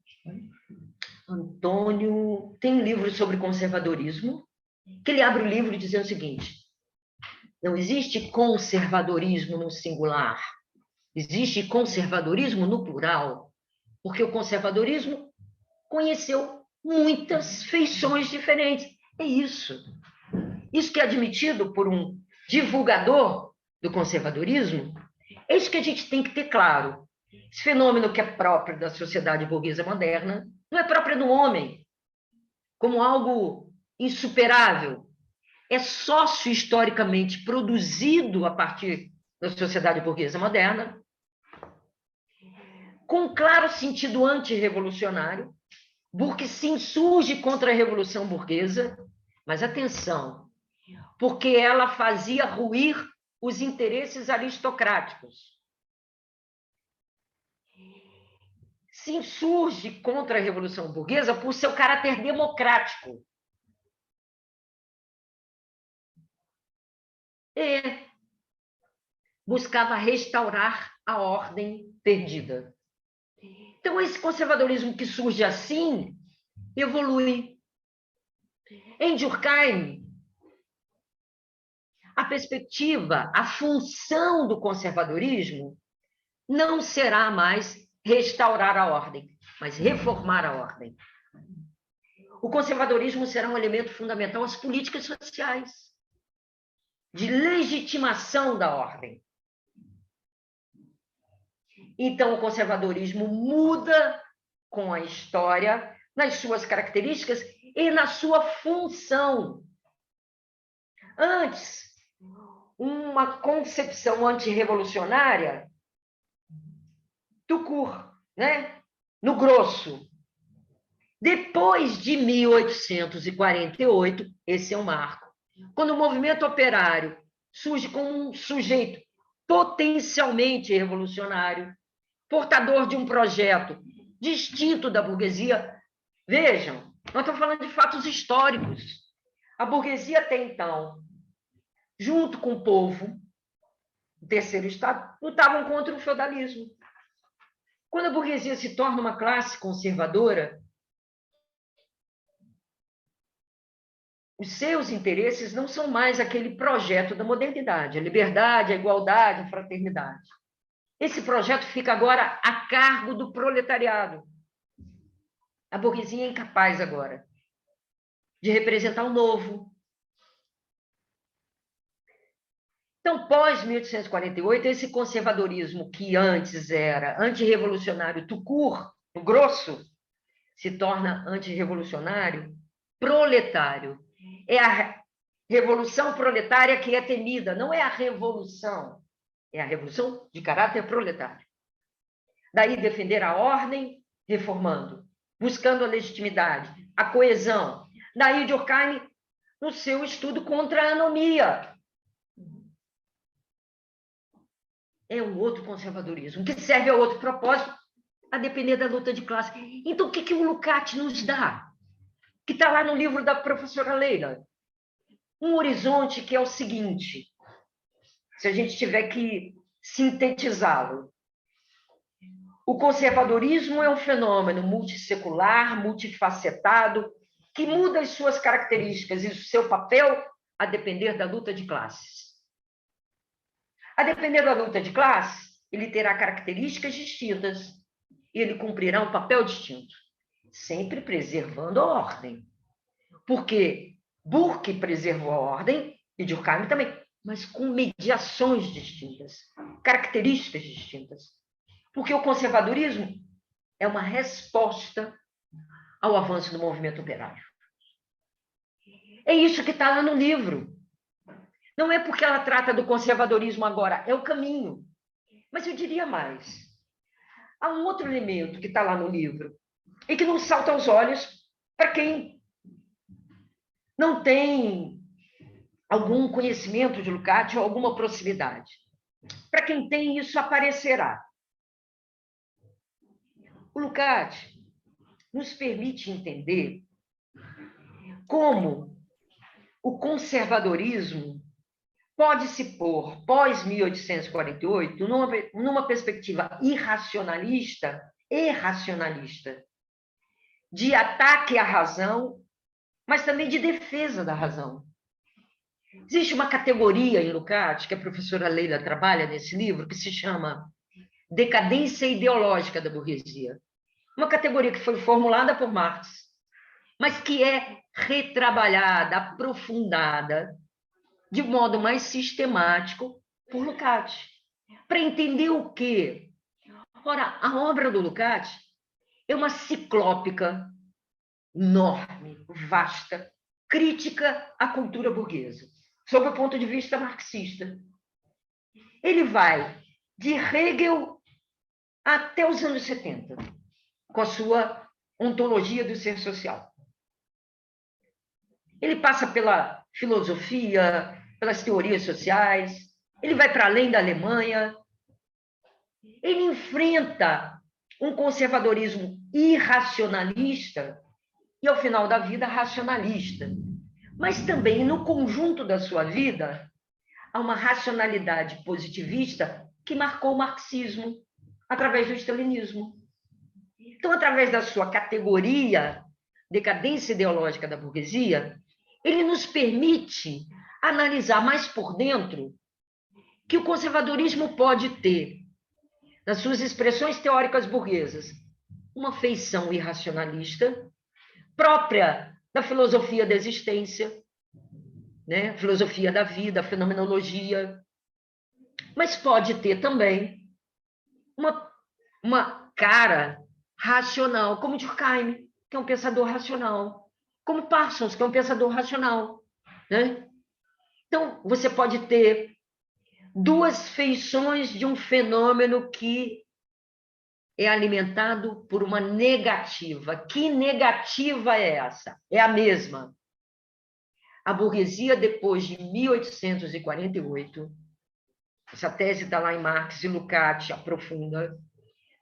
Antônio tem um livro sobre conservadorismo, que ele abre o livro dizendo o seguinte: não existe conservadorismo no singular, existe conservadorismo no plural, porque o conservadorismo conheceu muitas feições diferentes. É isso. Isso que é admitido por um divulgador do conservadorismo, é isso que a gente tem que ter claro. Esse fenômeno que é próprio da sociedade burguesa moderna não é próprio do homem, como algo insuperável. É sócio-historicamente produzido a partir da sociedade burguesa moderna, com claro sentido antirrevolucionário. Burke se insurge contra a Revolução Burguesa, mas atenção, porque ela fazia ruir os interesses aristocráticos. Se insurge contra a Revolução Burguesa por seu caráter democrático. E buscava restaurar a ordem perdida. Então, esse conservadorismo que surge assim, evolui. Em Durkheim, a perspectiva, a função do conservadorismo não será mais restaurar a ordem, mas reformar a ordem. O conservadorismo será um elemento fundamental às políticas sociais, de legitimação da ordem. Então, o conservadorismo muda com a história, nas suas características e na sua função. Antes, uma concepção antirrevolucionária tout court, né? No grosso. Depois de 1848, esse é um marco, quando o movimento operário surge como um sujeito potencialmente revolucionário, portador de um projeto distinto da burguesia. Vejam, nós estamos falando de fatos históricos. A burguesia até então, junto com o povo, o terceiro estado, lutavam contra o feudalismo. Quando a burguesia se torna uma classe conservadora, os seus interesses não são mais aquele projeto da modernidade, a liberdade, a igualdade, a fraternidade. Esse projeto fica agora a cargo do proletariado. A burguesia é incapaz agora de representar o novo. Então, pós-1848, esse conservadorismo que antes era antirrevolucionário tout court, no grosso, se torna antirrevolucionário proletário. É a revolução proletária que é temida, não é a revolução, é a revolução de caráter proletário. Daí defender a ordem, reformando, buscando a legitimidade, a coesão. Daí Durkheim, no seu estudo contra a anomia. É um outro conservadorismo, que serve a outro propósito, a depender da luta de classe. Então, o que o Lukács nos dá? Que está lá no livro da professora Leila. Um horizonte que é o seguinte, se a gente tiver que sintetizá-lo. O conservadorismo é um fenômeno multissecular, multifacetado, que muda as suas características e o seu papel a depender da luta de classes. A depender da luta de classes, ele terá características distintas e ele cumprirá um papel distinto, sempre preservando a ordem. Porque Burke preservou a ordem, e Durkheim também, mas com mediações distintas, características distintas. Porque o conservadorismo é uma resposta ao avanço do movimento operário. É isso que está lá no livro. Não é porque ela trata do conservadorismo agora, é o caminho. Mas eu diria mais. Há um outro elemento que está lá no livro e que não salta aos olhos para quem não tem algum conhecimento de Lukács ou alguma proximidade. Para quem tem, isso aparecerá. O Lukács nos permite entender como o conservadorismo pode se pôr pós-1848 numa perspectiva irracionalista e racionalista, de ataque à razão, mas também de defesa da razão. Existe uma categoria em Lukács, que a professora Leila trabalha nesse livro, que se chama Decadência Ideológica da Burguesia. Uma categoria que foi formulada por Marx, mas que é retrabalhada, aprofundada, de modo mais sistemático por Lukács. Para entender o quê? Ora, a obra do Lukács é uma ciclópica enorme, vasta, crítica à cultura burguesa, sob o ponto de vista marxista. Ele vai de Hegel até os anos 70, com a sua ontologia do ser social. Ele passa pela filosofia, pelas teorias sociais, ele vai para além da Alemanha, ele enfrenta um conservadorismo irracionalista e, ao final da vida, racionalista. Mas também, no conjunto da sua vida, há uma racionalidade positivista que marcou o marxismo através do stalinismo. Então, através da sua categoria, decadência ideológica da burguesia, ele nos permite analisar mais por dentro que o conservadorismo pode ter, nas suas expressões teóricas burguesas, uma feição irracionalista própria da filosofia da existência, né? Filosofia da vida, fenomenologia, mas pode ter também uma cara racional, como Durkheim, que é um pensador racional, como Parsons, que é um pensador racional, né? Então, você pode ter duas feições de um fenômeno que é alimentado por uma negativa. Que negativa é essa? É a mesma. A burguesia, depois de 1848, essa tese está lá em Marx e Lukács aprofunda,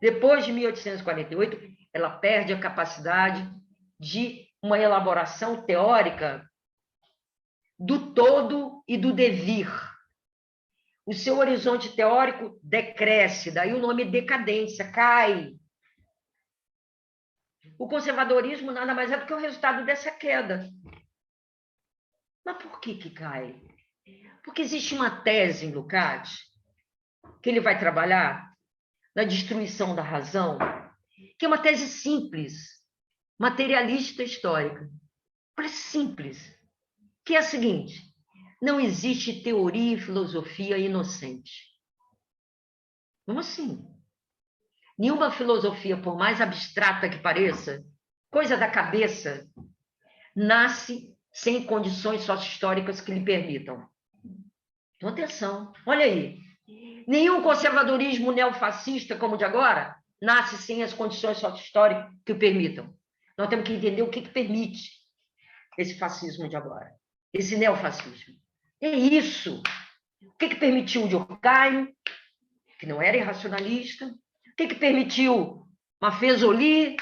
depois de 1848, ela perde a capacidade de uma elaboração teórica do todo e do devir. O seu horizonte teórico decresce, daí o nome decadência, cai. O conservadorismo nada mais é do que o resultado dessa queda. Mas por que cai? Porque existe uma tese em Lukács que ele vai trabalhar na destruição da razão, que é uma tese simples, materialista histórica. Parece simples, que é a seguinte: não existe teoria e filosofia inocente. Como assim? Nenhuma filosofia, por mais abstrata que pareça, coisa da cabeça, nasce sem condições sócio-históricas que lhe permitam. Então, atenção, olha aí. Nenhum conservadorismo neofascista como o de agora nasce sem as condições sócio-históricas que o permitam. Nós temos que entender o que permite esse fascismo de agora, esse neofascismo. É isso. O que permitiu o Durkheim, que não era irracionalista? O que permitiu Maffezoli?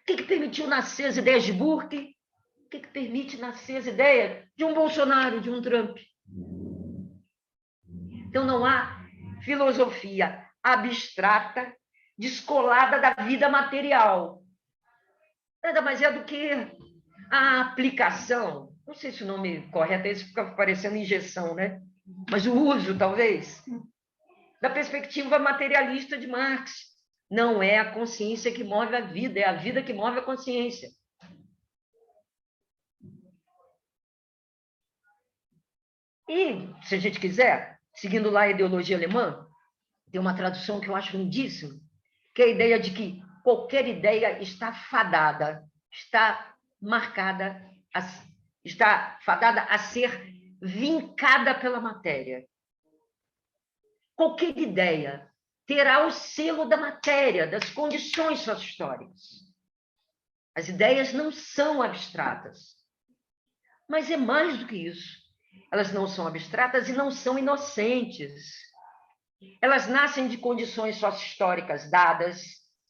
O que permitiu nascer as ideias de Burke? O que permite nascer as ideias de um Bolsonaro, de um Trump? Então, não há filosofia abstrata, descolada da vida material. Nada mais é do que a aplicação, não sei se o nome correto é esse, fica parecendo injeção, né? Mas o uso, talvez, da perspectiva materialista de Marx. Não é a consciência que move a vida, é a vida que move a consciência. E, se a gente quiser, seguindo lá a ideologia alemã, tem uma tradução que eu acho lindíssima, que é a ideia de que qualquer ideia está fadada, está fadada a ser vincada pela matéria. Qualquer ideia terá o selo da matéria, das condições sócio-históricas. As ideias não são abstratas, mas é mais do que isso. Elas não são abstratas e não são inocentes. Elas nascem de condições sócio-históricas dadas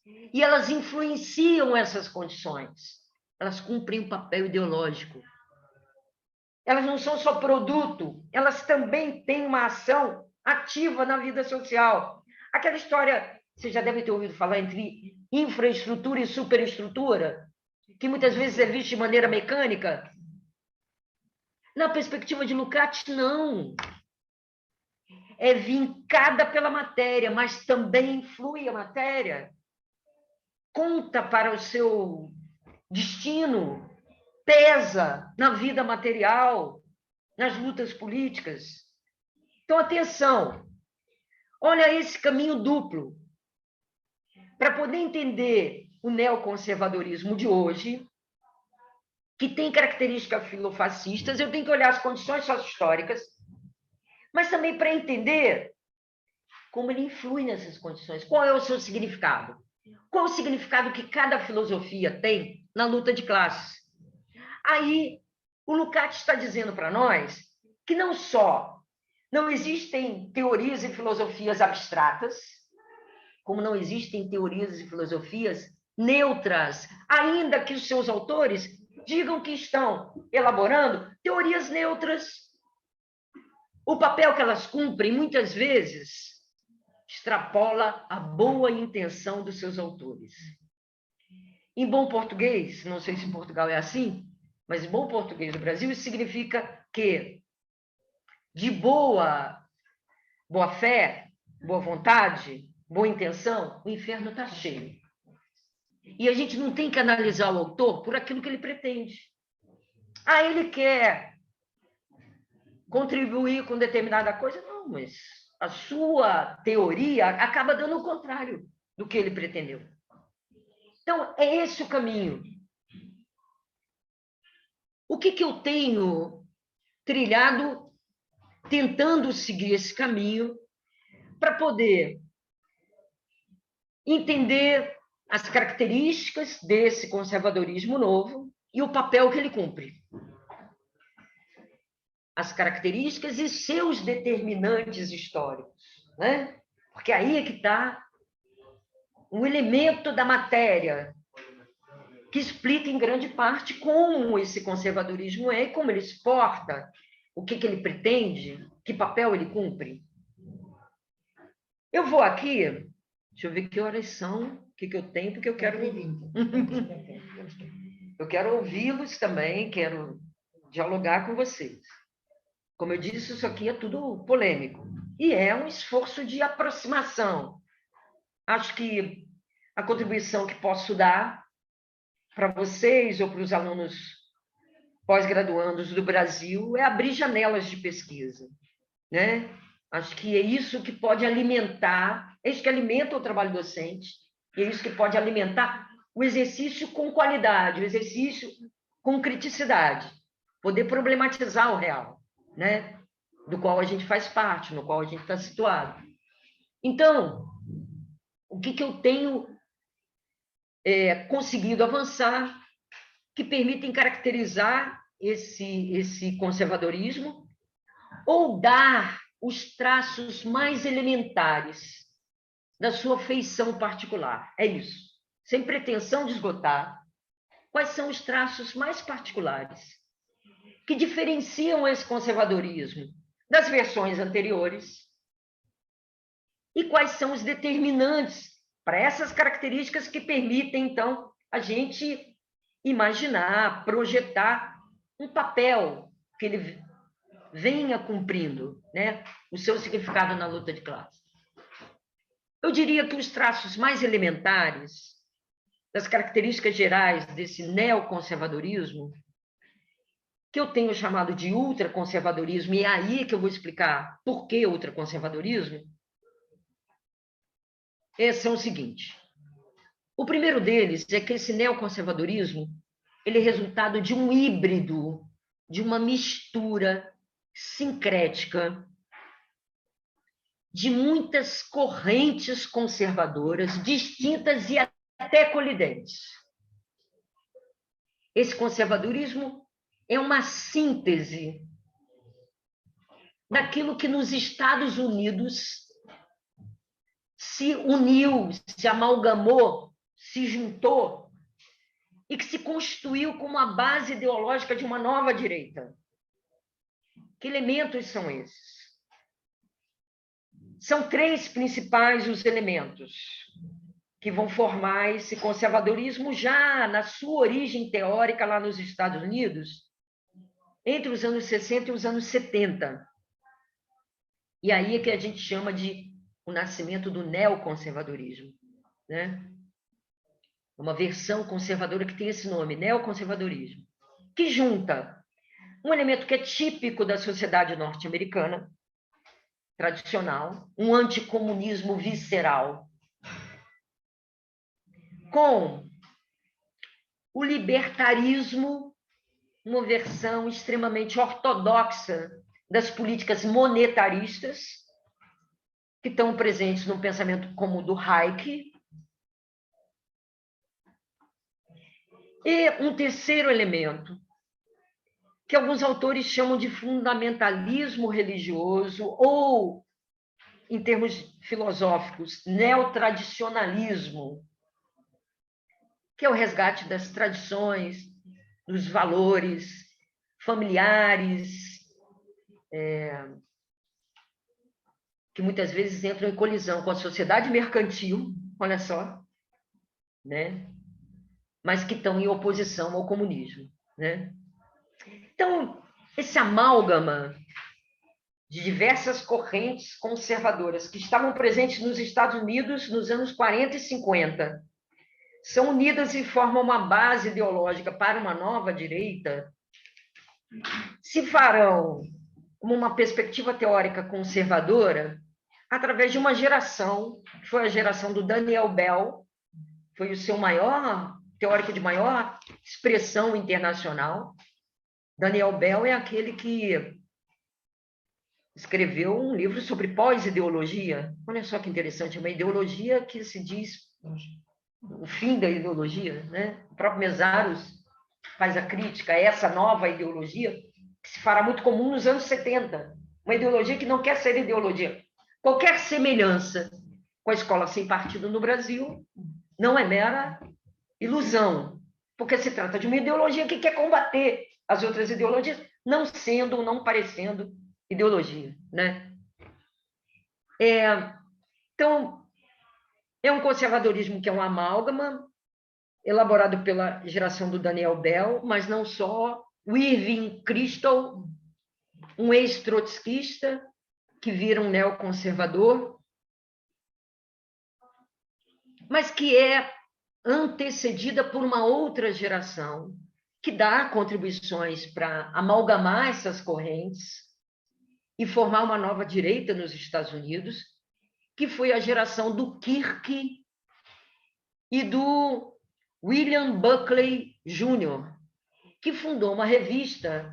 e elas influenciam essas condições. Elas cumprem um papel ideológico. elas não são só produto, elas também têm uma ação ativa na vida social. Aquela história, você já deve ter ouvido falar entre infraestrutura e superestrutura, que muitas vezes é vista de maneira mecânica. Na perspectiva de Lukács, não. É vincada pela matéria, mas também influi a matéria. Conta para o seu destino, pesa na vida material, nas lutas políticas. Então, atenção. Olha esse caminho duplo. Para poder entender o neoconservadorismo de hoje, que tem características filofascistas, eu tenho que olhar as condições sociohistóricas, mas também para entender como ele influi nessas condições. Qual é o seu significado? Qual o significado que cada filosofia tem na luta de classes? Aí, o Lukács está dizendo para nós que não só não existem teorias e filosofias abstratas, como não existem teorias e filosofias neutras, ainda que os seus autores digam que estão elaborando teorias neutras. O papel que elas cumprem, muitas vezes, extrapola a boa intenção dos seus autores. Em bom português, não sei se em Portugal é assim, mas em bom português do Brasil, isso significa que, de boa fé, boa vontade, boa intenção, o inferno está cheio. E a gente não tem que analisar o autor por aquilo que ele pretende. Ah, ele quer contribuir com determinada coisa? Não, mas a sua teoria acaba dando o contrário do que ele pretendeu. Então, é esse o caminho. O que eu tenho trilhado, tentando seguir esse caminho, para poder entender as características desse conservadorismo novo e o papel que ele cumpre. As características e seus determinantes históricos, né? Porque aí é que está um elemento da matéria que explica em grande parte como esse conservadorismo é e como ele se porta, o que ele pretende, que papel ele cumpre. Eu vou aqui, deixa eu ver que horas são, o que eu tenho, porque eu quero... Eu quero ouvi-los também, quero dialogar com vocês. Como eu disse, isso aqui é tudo polêmico. E é um esforço de aproximação. Acho que a contribuição que posso dar para vocês ou para os alunos pós-graduandos do Brasil é abrir janelas de pesquisa, né? Acho que é isso que pode alimentar, é isso que alimenta o trabalho docente, e é isso que pode alimentar o exercício com qualidade, o exercício com criticidade, poder problematizar o real, né? Do qual a gente faz parte, no qual a gente está situado. Então, o que eu tenho conseguido avançar que permitem caracterizar esse conservadorismo ou dar os traços mais elementares da sua feição particular. É isso. Sem pretensão de esgotar, quais são os traços mais particulares que diferenciam esse conservadorismo das versões anteriores e quais são os determinantes para essas características que permitem, então, a gente imaginar, projetar um papel que ele venha cumprindo, né, o seu significado na luta de classe. Eu diria que os traços mais elementares das características gerais desse neoconservadorismo, que eu tenho chamado de ultraconservadorismo, e é aí que eu vou explicar por que ultraconservadorismo, são o seguinte. O primeiro deles é que esse neoconservadorismo ele é resultado de um híbrido, de uma mistura sincrética de muitas correntes conservadoras distintas e até colidentes. Esse conservadorismo é uma síntese daquilo que nos Estados Unidos se uniu, se amalgamou, se juntou e que se constituiu como a base ideológica de uma nova direita. Que elementos são esses? São três principais os elementos que vão formar esse conservadorismo já na sua origem teórica lá nos Estados Unidos, entre os anos 60 e os anos 70. E aí é que a gente chama de o nascimento do neoconservadorismo, né? Uma versão conservadora que tem esse nome, neoconservadorismo, que junta um elemento que é típico da sociedade norte-americana, tradicional, um anticomunismo visceral, com o libertarismo, uma versão extremamente ortodoxa das políticas monetaristas, que estão presentes no pensamento como o do Hayek. E um terceiro elemento, que alguns autores chamam de fundamentalismo religioso, ou, em termos filosóficos, neotradicionalismo, que é o resgate das tradições, dos valores familiares, que muitas vezes entram em colisão com a sociedade mercantil, olha só, né? Mas que estão em oposição ao comunismo, né? Então, esse amálgama de diversas correntes conservadoras que estavam presentes nos Estados Unidos nos anos 40 e 50, são unidas e formam uma base ideológica para uma nova direita, se farão como uma perspectiva teórica conservadora através de uma geração, que foi a geração do Daniel Bell, foi o seu maior teórico de maior expressão internacional. Daniel Bell é aquele que escreveu um livro sobre pós-ideologia. Olha só que interessante, uma ideologia que se diz o fim da ideologia, né? O próprio Mesaros faz a crítica a essa nova ideologia, que se fará muito comum nos anos 70. Uma ideologia que não quer ser ideologia. Qualquer semelhança com a escola sem partido no Brasil não é mera ilusão, porque se trata de uma ideologia que quer combater as outras ideologias, não sendo ou não parecendo ideologia, né? Então, é um conservadorismo que é um amálgama, elaborado pela geração do Daniel Bell, mas não só. O Irving Kristol, um ex-trotskista, que vira um neoconservador, mas que é antecedida por uma outra geração, que dá contribuições para amalgamar essas correntes e formar uma nova direita nos Estados Unidos, que foi a geração do Kirk e do William Buckley Jr., que fundou uma revista,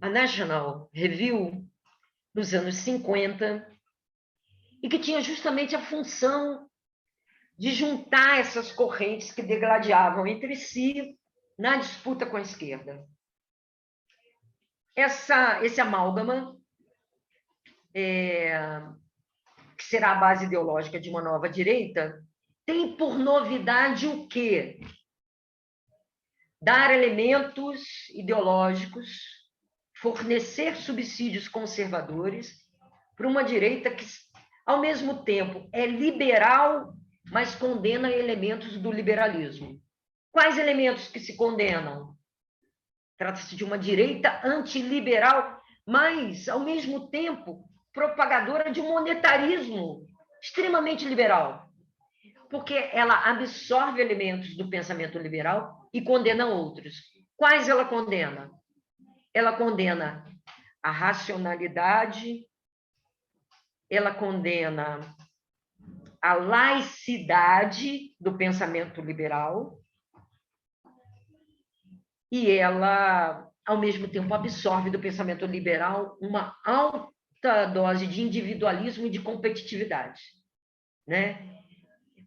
a National Review, nos anos 50, e que tinha justamente a função de juntar essas correntes que degladiavam entre si na disputa com a esquerda. Esse amálgama, que será a base ideológica de uma nova direita, tem por novidade o quê? Dar elementos ideológicos, fornecer subsídios conservadores para uma direita que, ao mesmo tempo, é liberal, mas condena elementos do liberalismo. Quais elementos que se condenam? Trata-se de uma direita antiliberal, mas, ao mesmo tempo, propagadora de um monetarismo extremamente liberal, porque ela absorve elementos do pensamento liberal e condena outros. Quais ela condena? Ela condena a racionalidade, ela condena a laicidade do pensamento liberal e ela, ao mesmo tempo, absorve do pensamento liberal uma alta dose de individualismo e de competitividade, né?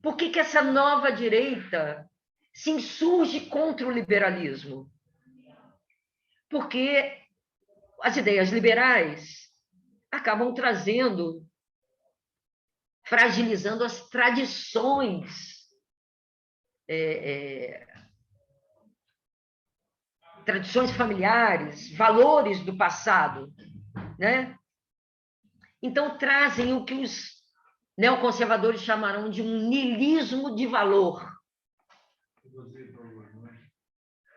Por que essa nova direita se insurge contra o liberalismo? Porque as ideias liberais acabam fragilizando as tradições tradições familiares, valores do passado, né? Então, trazem o que os neoconservadores chamarão de um niilismo de valor.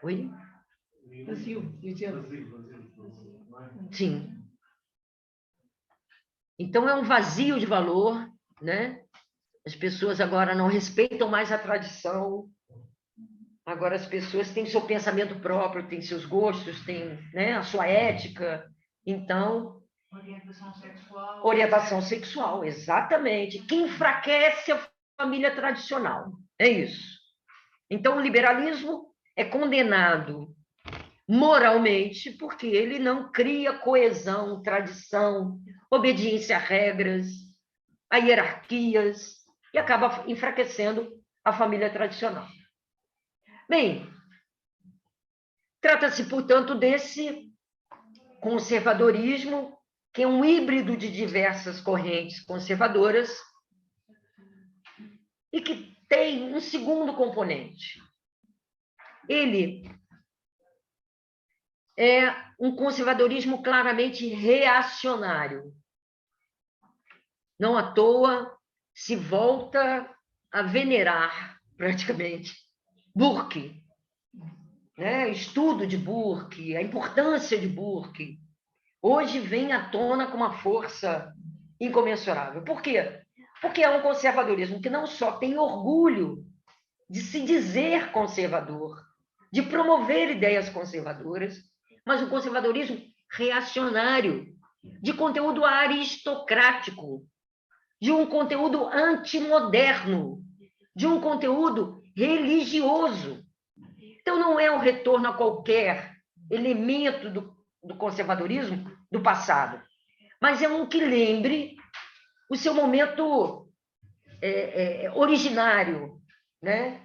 Oi? Vazio. Sim. Então, é um vazio de valor, né? As pessoas agora não respeitam mais a tradição. Agora as pessoas têm seu pensamento próprio, têm seus gostos, têm, né, a sua ética. Então, orientação sexual, exatamente, que enfraquece a família tradicional. É isso. Então, o liberalismo é condenado moralmente porque ele não cria coesão, tradição, obediência a regras, a hierarquias, e acaba enfraquecendo a família tradicional. Bem, trata-se, portanto, desse conservadorismo, que é um híbrido de diversas correntes conservadoras e que tem um segundo componente. Ele é um conservadorismo claramente reacionário. Não à toa se volta a venerar, praticamente, Burke, né? Estudo de Burke, a importância de Burke, hoje vem à tona com uma força incomensurável. Por quê? Porque é um conservadorismo que não só tem orgulho de se dizer conservador, de promover ideias conservadoras, mas um conservadorismo reacionário, de conteúdo aristocrático, de um conteúdo antimoderno, de um conteúdo religioso. Então, não é um retorno a qualquer elemento do conservadorismo do passado, mas é um que lembre o seu momento originário, né?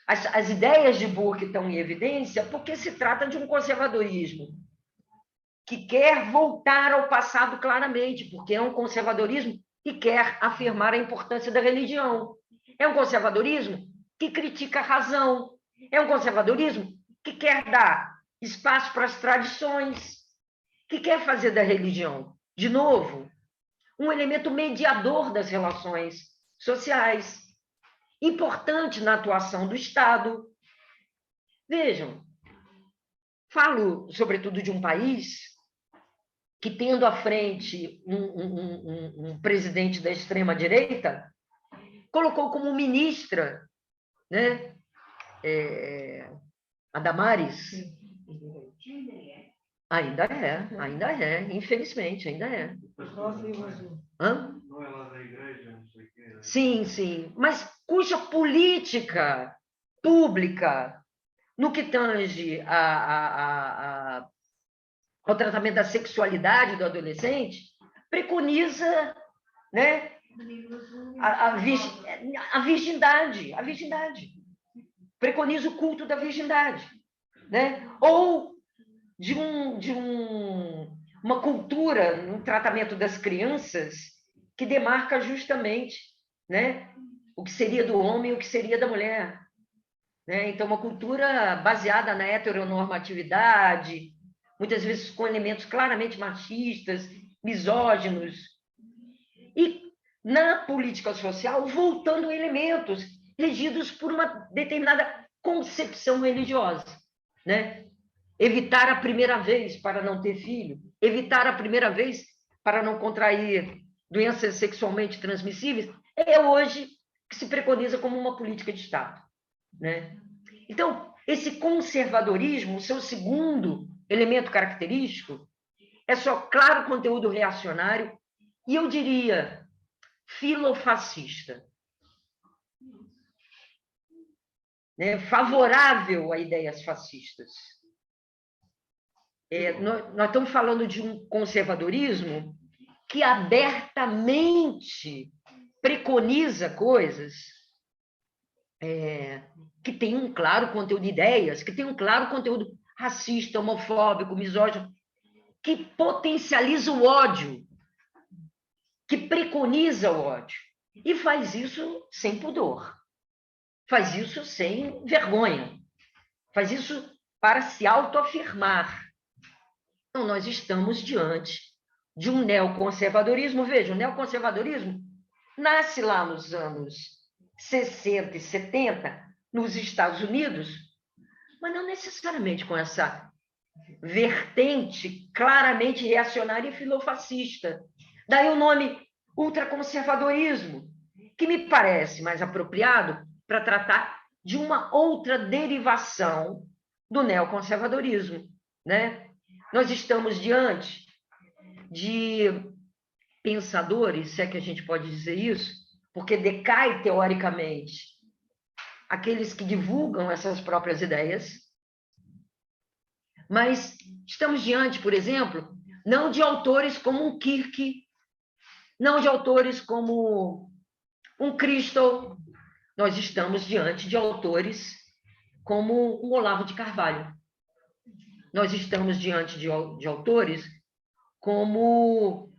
As ideias de Burke estão em evidência porque se trata de um conservadorismo que quer voltar ao passado claramente, porque é um conservadorismo que quer afirmar a importância da religião. É um conservadorismo que critica a razão. É um conservadorismo que quer dar espaço para as tradições, que quer fazer da religião, de novo, um elemento mediador das relações sociais, importante na atuação do Estado. Vejam, falo, sobretudo, de um país que, tendo à frente um presidente da extrema-direita, colocou como ministra, né, a Damares. Ainda é, infelizmente, ainda é. Hã? Não é lá da igreja, não sei o quê. Sim, sim, mas cuja política pública, no que tange ao tratamento da sexualidade do adolescente, preconiza, né, a virgindade, preconiza o culto da virgindade, né? Ou de uma cultura no tratamento das crianças que demarca justamente, né, o que seria do homem e o que seria da mulher, né? Então, uma cultura baseada na heteronormatividade, muitas vezes com elementos claramente machistas, misóginos, e na política social voltando a elementos regidos por uma determinada concepção religiosa, né? Evitar a primeira vez para não ter filho, evitar a primeira vez para não contrair doenças sexualmente transmissíveis, é hoje que se preconiza como uma política de Estado, né? Então, esse conservadorismo, o seu segundo elemento característico, é só claro conteúdo reacionário e, eu diria, filofascista, né? Favorável a ideias fascistas. Nós estamos falando de um conservadorismo que abertamente preconiza coisas que tem um claro conteúdo de ideias, que tem um claro conteúdo racista, homofóbico, misógino, que potencializa o ódio, que preconiza o ódio, e faz isso sem pudor, faz isso sem vergonha, faz isso para se autoafirmar. Então, nós estamos diante de um neoconservadorismo. Veja, o neoconservadorismo nasce lá nos anos 60 e 70, nos Estados Unidos, mas não necessariamente com essa vertente claramente reacionária e filofascista. Daí o nome ultraconservadorismo, que me parece mais apropriado para tratar de uma outra derivação do neoconservadorismo, né? Nós estamos diante de pensadores, se é que a gente pode dizer isso, porque decai teoricamente aqueles que divulgam essas próprias ideias, mas estamos diante, por exemplo, não de autores como um Kirk, não de autores como um Christo, nós estamos diante de autores como um Olavo de Carvalho. Nós estamos diante de autores como...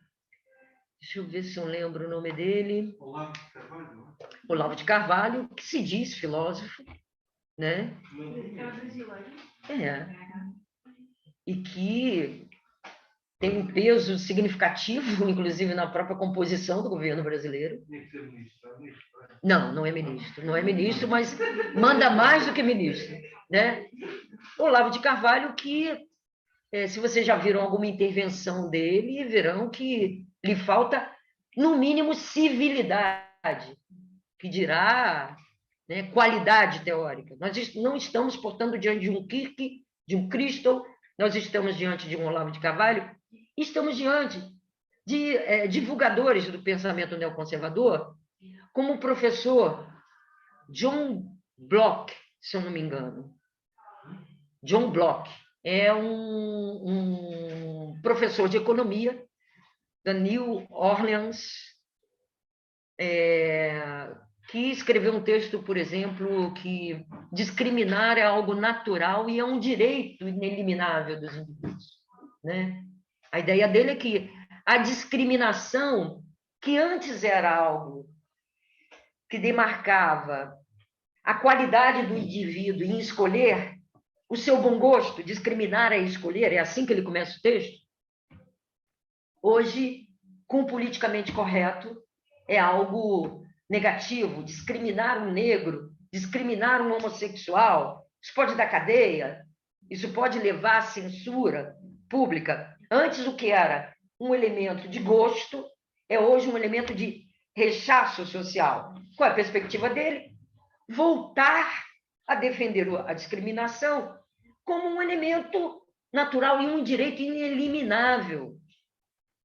Deixa eu ver se eu lembro o nome dele. Olavo de Carvalho. Olavo de Carvalho, que se diz filósofo, né? É. E que tem um peso significativo, inclusive na própria composição do governo brasileiro. Não, não é ministro. Não é ministro, mas manda mais do que ministro, né? Olavo de Carvalho, que, se vocês já viram alguma intervenção dele, verão que lhe falta, no mínimo, civilidade, que dirá, né, qualidade teórica. Nós não estamos, portanto, diante de um Kirk, de um Christo, nós estamos diante de um Olavo de Carvalho, e estamos diante de divulgadores do pensamento neoconservador, como o professor John Bloch, se eu não me engano. John Bloch é um professor de economia da New Orleans, que escreveu um texto, por exemplo, que discriminar é algo natural e é um direito ineliminável dos indivíduos, né? A ideia dele é que a discriminação, que antes era algo que demarcava a qualidade do indivíduo em escolher o seu bom gosto, discriminar é escolher, é assim que ele começa o texto. Hoje, com o politicamente correto, é algo negativo. Discriminar um negro, discriminar um homossexual, isso pode dar cadeia, isso pode levar à censura pública. Antes, o que era um elemento de gosto, é hoje um elemento de rechaço social. Qual é a perspectiva dele? Voltar a defender a discriminação como um elemento natural e um direito ineliminável.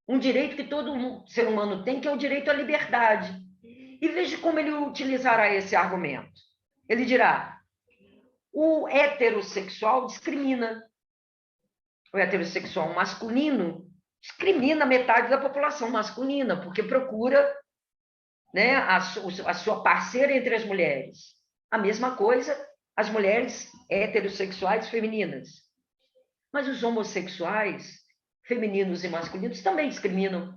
Um direito que todo ser humano tem, que é o direito à liberdade. E veja como ele utilizará esse argumento. Ele dirá: o heterossexual discrimina. O heterossexual masculino discrimina metade da população masculina, porque procura, né, a sua parceira entre as mulheres. A mesma coisa as mulheres heterossexuais femininas. Mas os homossexuais, femininos e masculinos, também discriminam.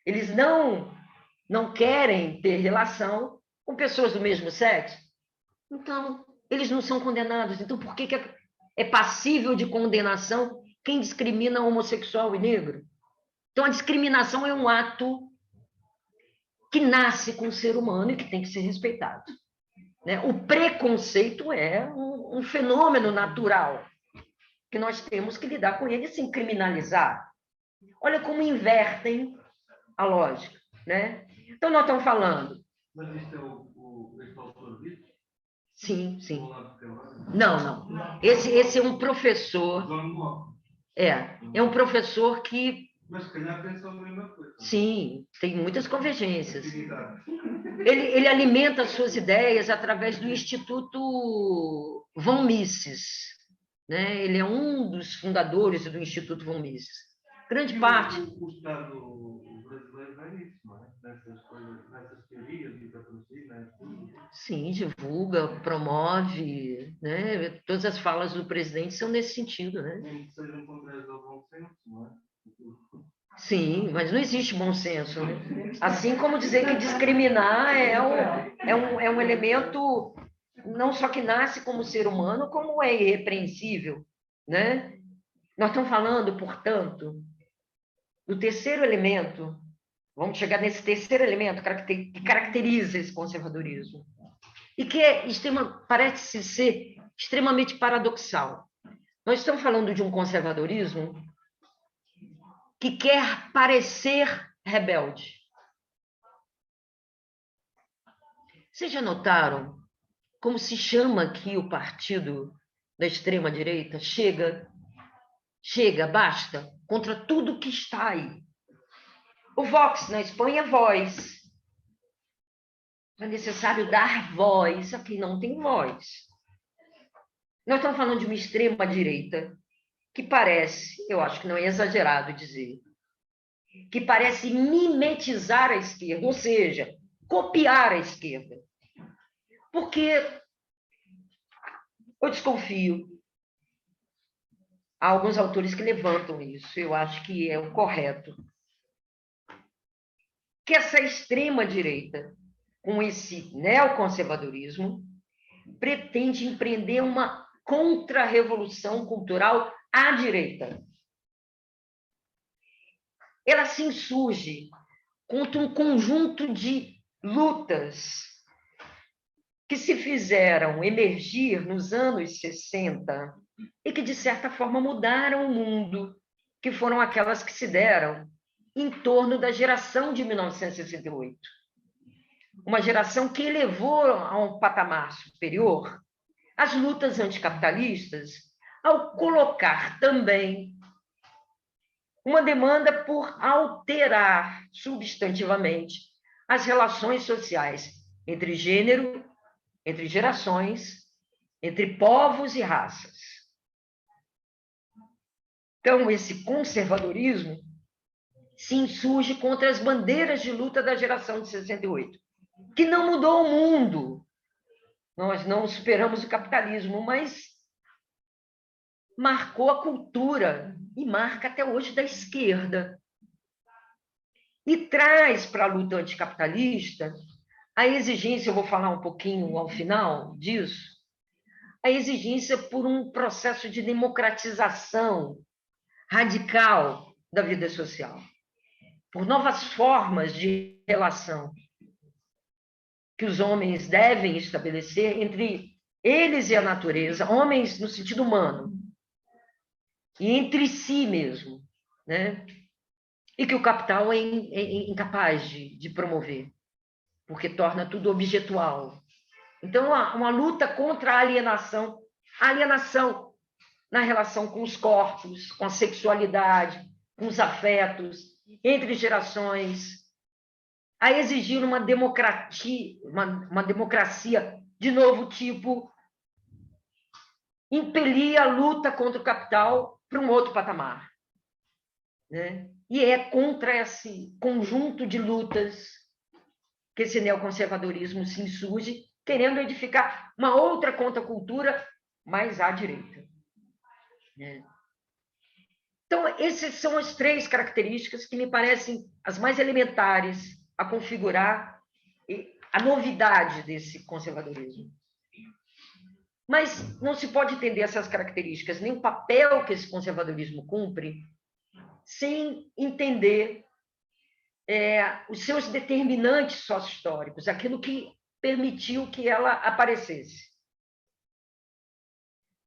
Eles não querem ter relação com pessoas do mesmo sexo. Então, eles não são condenados. Então, por que é passível de condenação quem discrimina homossexual e negro? Então, a discriminação é um ato que nasce com o ser humano e que tem que ser respeitado, né? O preconceito é um fenômeno natural que nós temos que lidar com ele sem criminalizar. Olha como invertem a lógica, né? Então, nós estamos falando... Mas isto é este autor dito? Sim, sim. Não. Esse é um professor... É um professor que... Mas se calhar pensa a mesma coisa. Sim, tem muitas convergências. Ele alimenta as suas ideias através do Instituto von Mises, né? Ele é um dos fundadores do Instituto von Mises. Grande parte... O Estado brasileiro vai nisso, não é? Nessas teorias de patrocínio, Sim, divulga, promove, né? Todas as falas do presidente são nesse sentido, né? Nem que sejam contrárias ao bom senso, não é? Sim, mas não existe bom senso, né? Assim como dizer que discriminar é um elemento não só que nasce como ser humano, como é irrepreensível, né? Nós estamos falando, portanto, do terceiro elemento, vamos chegar nesse terceiro elemento que caracteriza esse conservadorismo, e que parece ser extremamente paradoxal. Nós estamos falando de um conservadorismo que quer parecer rebelde. Vocês já notaram como se chama aqui o partido da extrema-direita? Chega, basta, contra tudo que está aí. O Vox, na Espanha, é voz. É necessário dar voz a quem não tem voz. Nós estamos falando de uma extrema-direita que parece, eu acho que não é exagerado dizer, que parece mimetizar a esquerda, ou seja, copiar a esquerda. Porque eu desconfio, há alguns autores que levantam isso, eu acho que é o correto, que essa extrema-direita, com esse neoconservadorismo, pretende empreender uma contra-revolução cultural à direita. Ela se insurge contra um conjunto de lutas que se fizeram emergir nos anos 60 e que, de certa forma, mudaram o mundo, que foram aquelas que se deram em torno da geração de 1968. Uma geração que elevou a um patamar superior as lutas anticapitalistas, ao colocar também uma demanda por alterar substantivamente as relações sociais entre gênero, entre gerações, entre povos e raças. Então, esse conservadorismo se insurge contra as bandeiras de luta da geração de 68, que não mudou o mundo. Nós não superamos o capitalismo, mas marcou a cultura e marca até hoje da esquerda. E traz para a luta anticapitalista a exigência, eu vou falar um pouquinho ao final disso, a exigência por um processo de democratização radical da vida social, por novas formas de relação que os homens devem estabelecer entre eles e a natureza, homens no sentido humano, e entre si mesmo, né? E que o capital é incapaz de promover, porque torna tudo objetual. Então, uma luta contra a alienação na relação com os corpos, com a sexualidade, com os afetos, entre gerações, a exigir uma democracia de novo tipo, impelir a luta contra o capital para um outro patamar, né? E é contra esse conjunto de lutas que esse neoconservadorismo se insurge, querendo edificar uma outra contracultura mais à direita, né? Então, essas são as três características que me parecem as mais elementares a configurar a novidade desse conservadorismo. Mas não se pode entender essas características, nem o papel que esse conservadorismo cumpre, sem entender os seus determinantes sócio-históricos, aquilo que permitiu que ela aparecesse.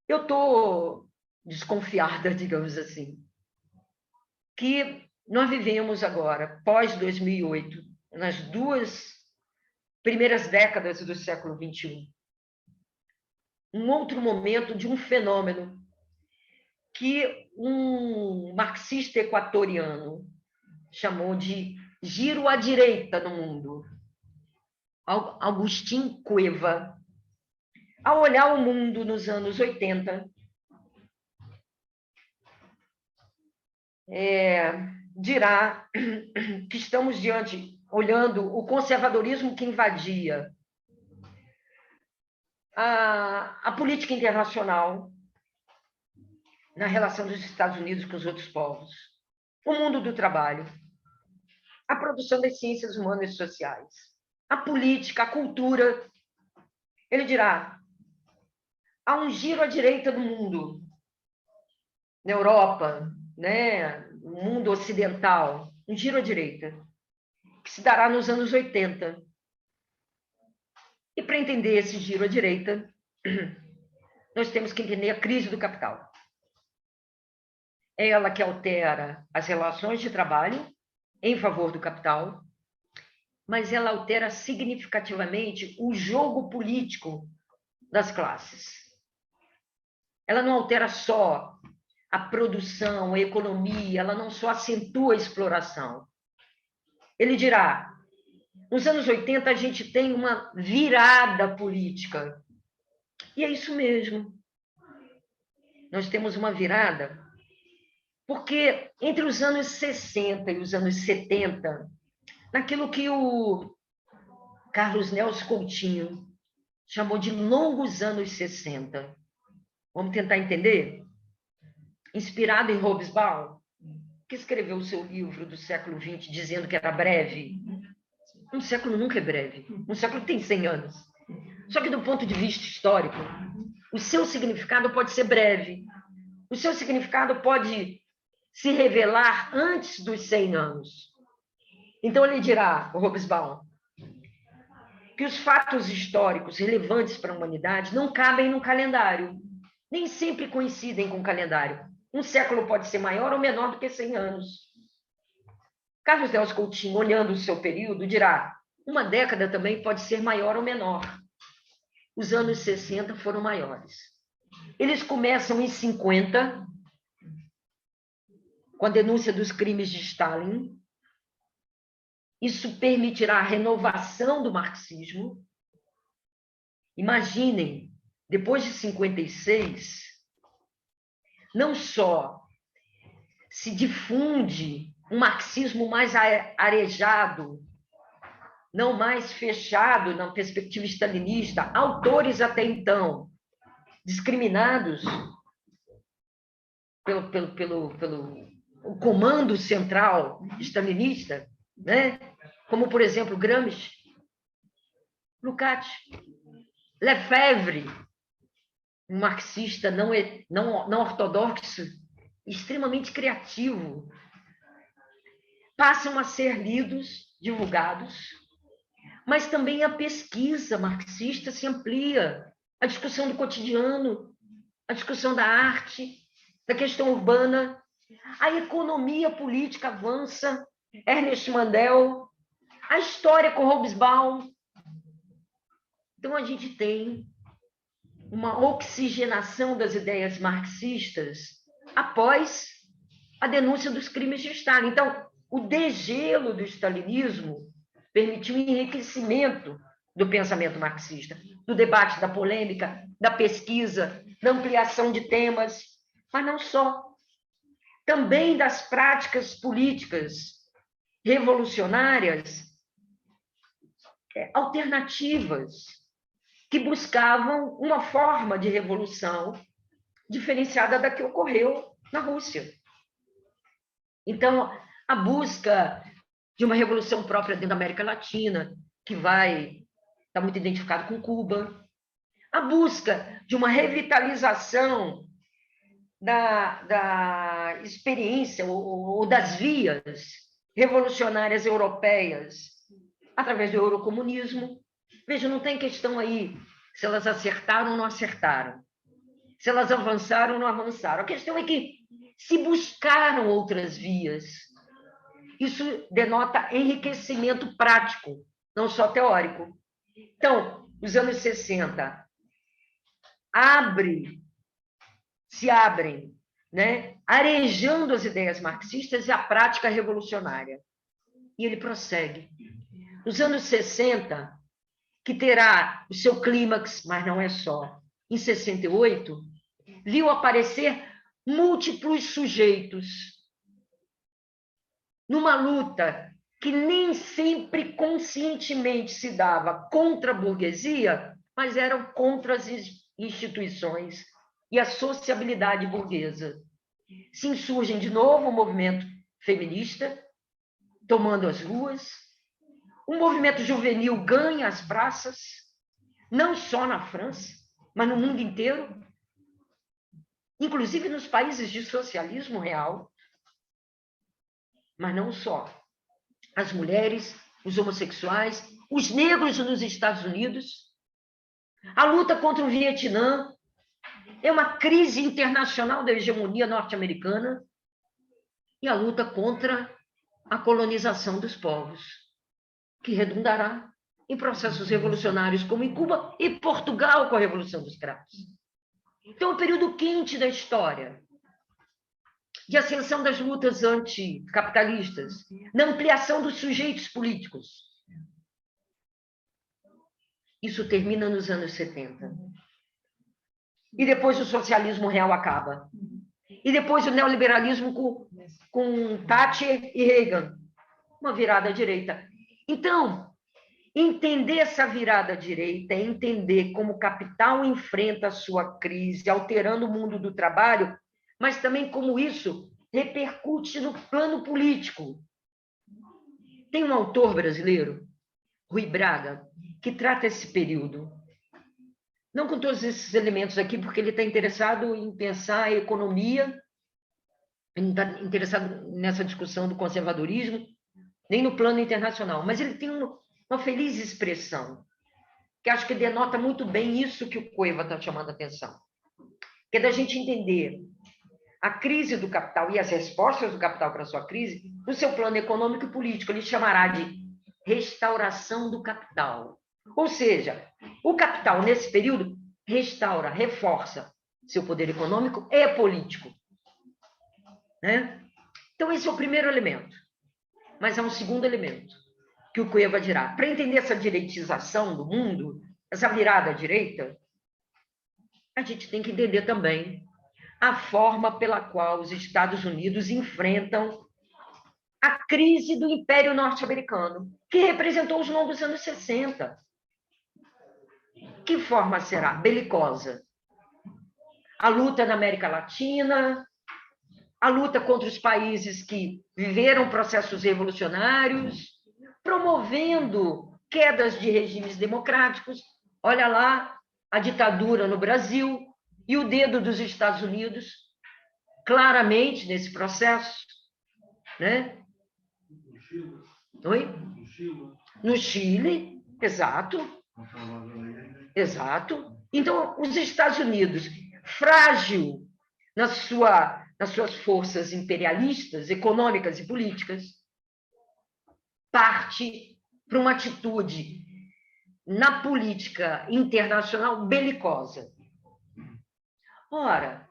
Eu estou desconfiada, digamos assim, que nós vivemos agora, pós-2008, nas duas primeiras décadas do século XXI, um outro momento de um fenômeno que um marxista equatoriano chamou de giro à direita no mundo. Agustín Cueva, ao olhar o mundo nos anos 80, dirá que estamos olhando o conservadorismo que invadia a política internacional na relação dos Estados Unidos com os outros povos, o mundo do trabalho, a produção das ciências humanas e sociais, a política, a cultura. Ele dirá, há um giro à direita do mundo, na Europa, né? No mundo ocidental, um giro à direita, que se dará nos anos 80. E para entender esse giro à direita, nós temos que entender a crise do capital. É ela que altera as relações de trabalho em favor do capital, mas ela altera significativamente o jogo político das classes. Ela não altera só a produção, a economia, ela não só acentua a exploração. Ele dirá, nos anos 80 a gente tem uma virada política. E é isso mesmo. Nós temos uma virada, porque entre os anos 60 e os anos 70, naquilo que o Carlos Nelson Coutinho chamou de longos anos 60. Vamos tentar entender? Inspirado em Hobsbawm, que escreveu o seu livro do século XX dizendo que era breve. Um século nunca é breve. Um século tem 100 anos. Só que do ponto de vista histórico, o seu significado pode ser breve. O seu significado pode se revelar antes dos 100 anos. Então ele dirá, o Hobsbawm, que os fatos históricos relevantes para a humanidade não cabem no calendário. Nem sempre coincidem com o calendário. Um século pode ser maior ou menor do que 100 anos. Carlos Nelson Coutinho, olhando o seu período, dirá, uma década também pode ser maior ou menor. Os anos 60 foram maiores. Eles começam em 50, com a denúncia dos crimes de Stalin. Isso permitirá a renovação do marxismo. Imaginem, depois de 56, não só se difunde um marxismo mais arejado, não mais fechado na perspectiva stalinista, autores até então discriminados pelo comando central stalinista, né? Como, por exemplo, Gramsci, Lukács, Lefebvre, um marxista não ortodoxo, extremamente criativo, passam a ser lidos, divulgados, mas também a pesquisa marxista se amplia, a discussão do cotidiano, a discussão da arte, da questão urbana, a economia política avança, Ernest Mandel, a história com Hobsbawm. Então, a gente tem uma oxigenação das ideias marxistas após a denúncia dos crimes de Stalin. Então, o degelo do stalinismo permitiu o enriquecimento do pensamento marxista, do debate, da polêmica, da pesquisa, da ampliação de temas, mas não só. Também das práticas políticas revolucionárias alternativas, que buscavam uma forma de revolução diferenciada da que ocorreu na Rússia. Então, a busca de uma revolução própria dentro da América Latina, que vai estar muito identificado com Cuba, a busca de uma revitalização da experiência ou das vias revolucionárias europeias através do eurocomunismo. Veja, não tem questão aí se elas acertaram ou não acertaram, se elas avançaram ou não avançaram. A questão é que se buscaram outras vias. Isso denota enriquecimento prático, não só teórico. Então, os anos 60 se abrem, né, arejando as ideias marxistas e a prática revolucionária. E ele prossegue. Nos anos 60, que terá o seu clímax, mas não é só, em 68, viu aparecer múltiplos sujeitos numa luta que nem sempre conscientemente se dava contra a burguesia, mas eram contra as instituições e a sociabilidade burguesa. Se insurgem de novo o movimento feminista, tomando as ruas. O movimento juvenil ganha as praças, não só na França, mas no mundo inteiro, inclusive nos países de socialismo real, mas não só. As mulheres, os homossexuais, os negros nos Estados Unidos, a luta contra o Vietnã, é uma crise internacional da hegemonia norte-americana e a luta contra a colonização dos povos, que redundará em processos revolucionários como em Cuba e Portugal com a Revolução dos Cravos. Então, é um período quente da história, de ascensão das lutas anticapitalistas, na ampliação dos sujeitos políticos. Isso termina nos anos 70. E depois o socialismo real acaba. E depois o neoliberalismo com Thatcher e Reagan. Uma virada à direita. Então, entender essa virada à direita é entender como o capital enfrenta a sua crise, alterando o mundo do trabalho, mas também como isso repercute no plano político. Tem um autor brasileiro, Rui Braga, que trata esse período. Não com todos esses elementos aqui, porque ele está interessado em pensar a economia, ele não está interessado nessa discussão do conservadorismo, nem no plano internacional, mas ele tem uma feliz expressão, que acho que denota muito bem isso que o Cueva está chamando a atenção, que é da gente entender a crise do capital e as respostas do capital para a sua crise no seu plano econômico e político. Ele chamará de restauração do capital. Ou seja, o capital, nesse período, restaura, reforça seu poder econômico e político. Né? Então, esse é o primeiro elemento. Mas há um segundo elemento que o Cueva dirá. Para entender essa direitização do mundo, essa virada à direita, a gente tem que entender também a forma pela qual os Estados Unidos enfrentam a crise do Império Norte-Americano, que representou os longos anos 60. Que forma será? Belicosa. A luta na América Latina, a luta contra os países que viveram processos revolucionários, promovendo quedas de regimes democráticos. Olha lá a ditadura no Brasil e o dedo dos Estados Unidos, claramente nesse processo. Né? No Chile. Oi? No Chile. No Chile, exato. Exato. Então, os Estados Unidos, frágil nas suas forças imperialistas, econômicas e políticas, parte para uma atitude na política internacional belicosa. Ora,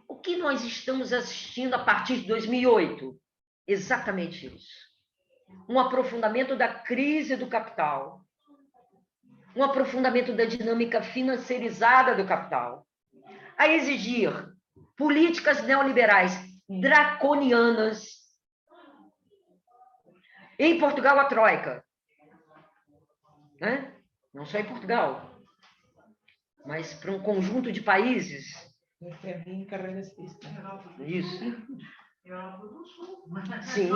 o que nós estamos assistindo a partir de 2008? Exatamente isso. Um aprofundamento da crise do capital, um aprofundamento da dinâmica financeirizada do capital, a exigir políticas neoliberais draconianas. Em Portugal, a Troika. Né? Não só em Portugal, mas para um conjunto de países. Isso. Sim.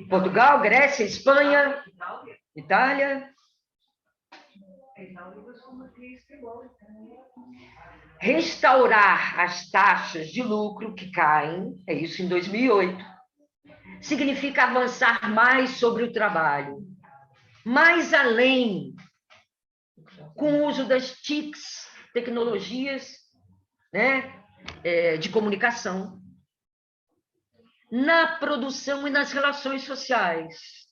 Portugal, Grécia, Espanha, Itália. Restaurar as taxas de lucro que caem, é isso em 2008, significa avançar mais sobre o trabalho, mais além, com o uso das TICs, tecnologias, né, de comunicação, na produção e nas relações sociais,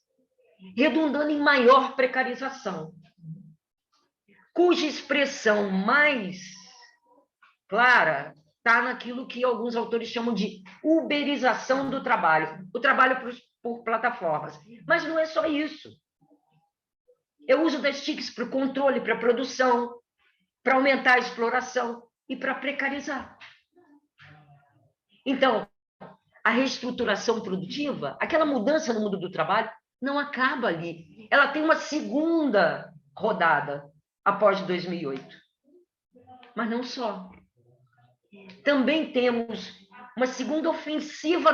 redundando em maior precarização, cuja expressão mais clara está naquilo que alguns autores chamam de uberização do trabalho, o trabalho por plataformas. Mas não é só isso. É o uso das TICs para o controle, para a produção, para aumentar a exploração e para precarizar. Então, a reestruturação produtiva, aquela mudança no mundo do trabalho, não acaba ali. Ela tem uma segunda rodada após 2008. Mas não só. Também temos uma segunda ofensiva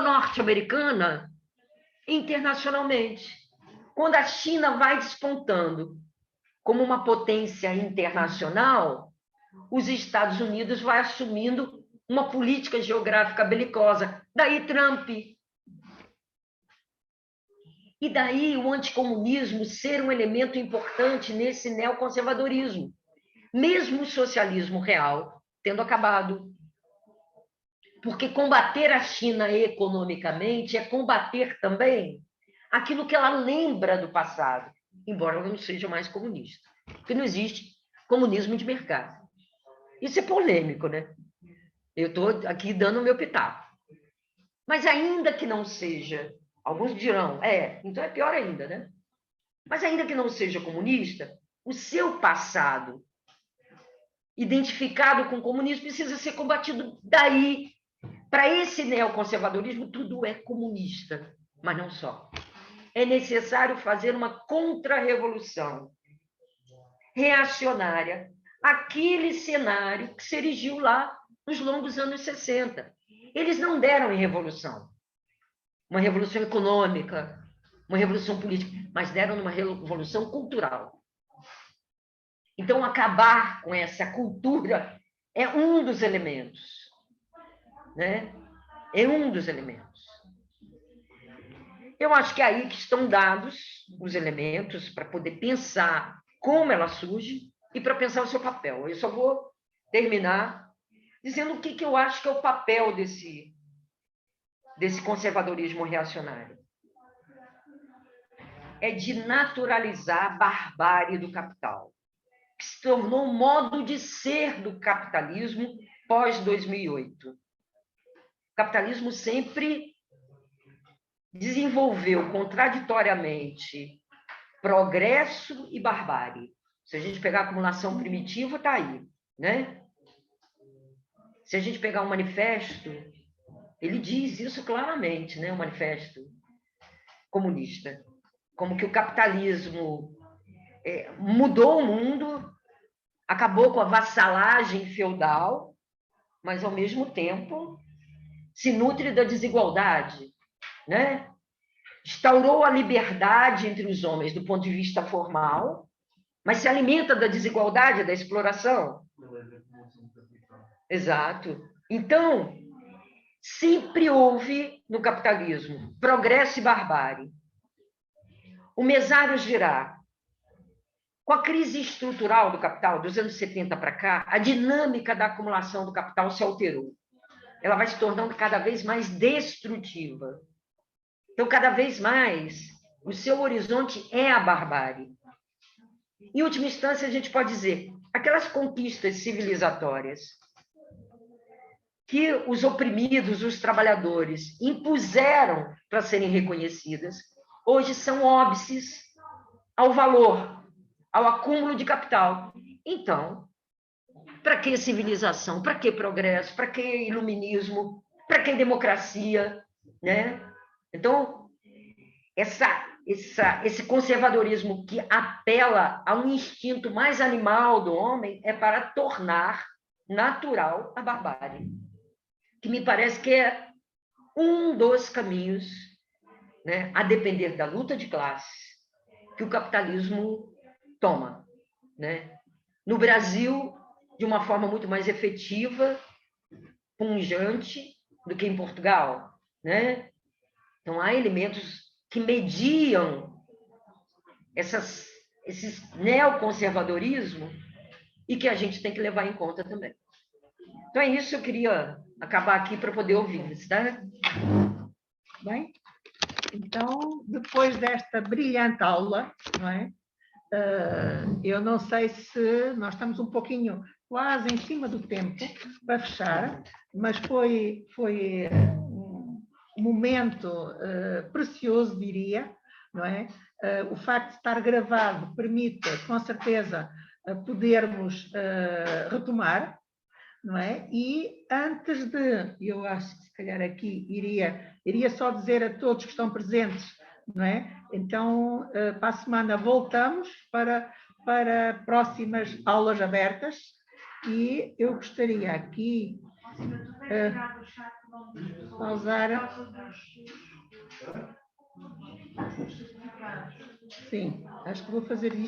como uma potência internacional, os Estados Unidos vai assumindo uma política geográfica belicosa. Daí Trump. E daí o anticomunismo ser um elemento importante nesse neoconservadorismo, mesmo o socialismo real tendo acabado. Porque combater a China economicamente é combater também aquilo que ela lembra do passado, embora ela não seja mais comunista. Porque não existe comunismo de mercado. Isso é polêmico, né? Eu estou aqui dando o meu pitaco. Mas ainda que não seja, alguns dirão, então é pior ainda, né? Mas ainda que não seja comunista, o seu passado identificado com o comunismo precisa ser combatido. Daí, para esse neoconservadorismo, tudo é comunista, mas não só. É necessário fazer uma contra-revolução reacionária àquele cenário que se erigiu lá nos longos anos 60. Eles não deram em revolução, uma revolução econômica, uma revolução política, mas deram uma revolução cultural. Então, acabar com essa cultura é um dos elementos, né? É um dos elementos. Eu acho que é aí que estão dados os elementos para poder pensar como ela surge e para pensar o seu papel. Eu só vou terminar dizendo o que eu acho que é o papel desse conservadorismo reacionário. É de naturalizar a barbárie do capital, que se tornou um modo de ser do capitalismo pós-2008. O capitalismo sempre desenvolveu contraditoriamente progresso e barbárie. Se a gente pegar a acumulação primitiva, está aí, né? Se a gente pegar o manifesto, ele diz isso claramente, né? O manifesto comunista, como que o capitalismo mudou o mundo, acabou com a vassalagem feudal, mas ao mesmo tempo se nutre da desigualdade, né? Instaurou a liberdade entre os homens do ponto de vista formal, mas se alimenta da desigualdade, da exploração. Exato. Então, sempre houve no capitalismo progresso e barbárie. O mesário dirá, com a crise estrutural do capital dos anos 70 para cá, a dinâmica da acumulação do capital se alterou. Ela vai se tornando cada vez mais destrutiva. Então, cada vez mais, o seu horizonte é a barbárie. Em última instância, a gente pode dizer, aquelas conquistas civilizatórias que os oprimidos, os trabalhadores, impuseram para serem reconhecidas, hoje são óbices ao valor, ao acúmulo de capital. Então, para que civilização? Para que progresso? Para que iluminismo? Para que democracia? Né? Então, esse conservadorismo que apela a um instinto mais animal do homem é para tornar natural a barbárie, que me parece que é um dos caminhos, né, a depender da luta de classes, que o capitalismo toma. Né? No Brasil, de uma forma muito mais efetiva, pungente, do que em Portugal. Né? Então, há elementos que mediam esses neoconservadorismo e que a gente tem que levar em conta também. Então, é isso que eu queria acabar aqui para poder ouvir, tá? Bem, então, depois desta brilhante aula, não é? Eu não sei se nós estamos um pouquinho quase em cima do tempo para fechar, mas foi um momento precioso, diria, não é? O facto de estar gravado permite, com certeza, podermos retomar, não é? E antes de, eu acho que se calhar aqui iria só dizer a todos que estão presentes, não é? Então, para a semana voltamos para próximas aulas abertas e eu gostaria aqui pausar. Sim, acho que vou fazer isto.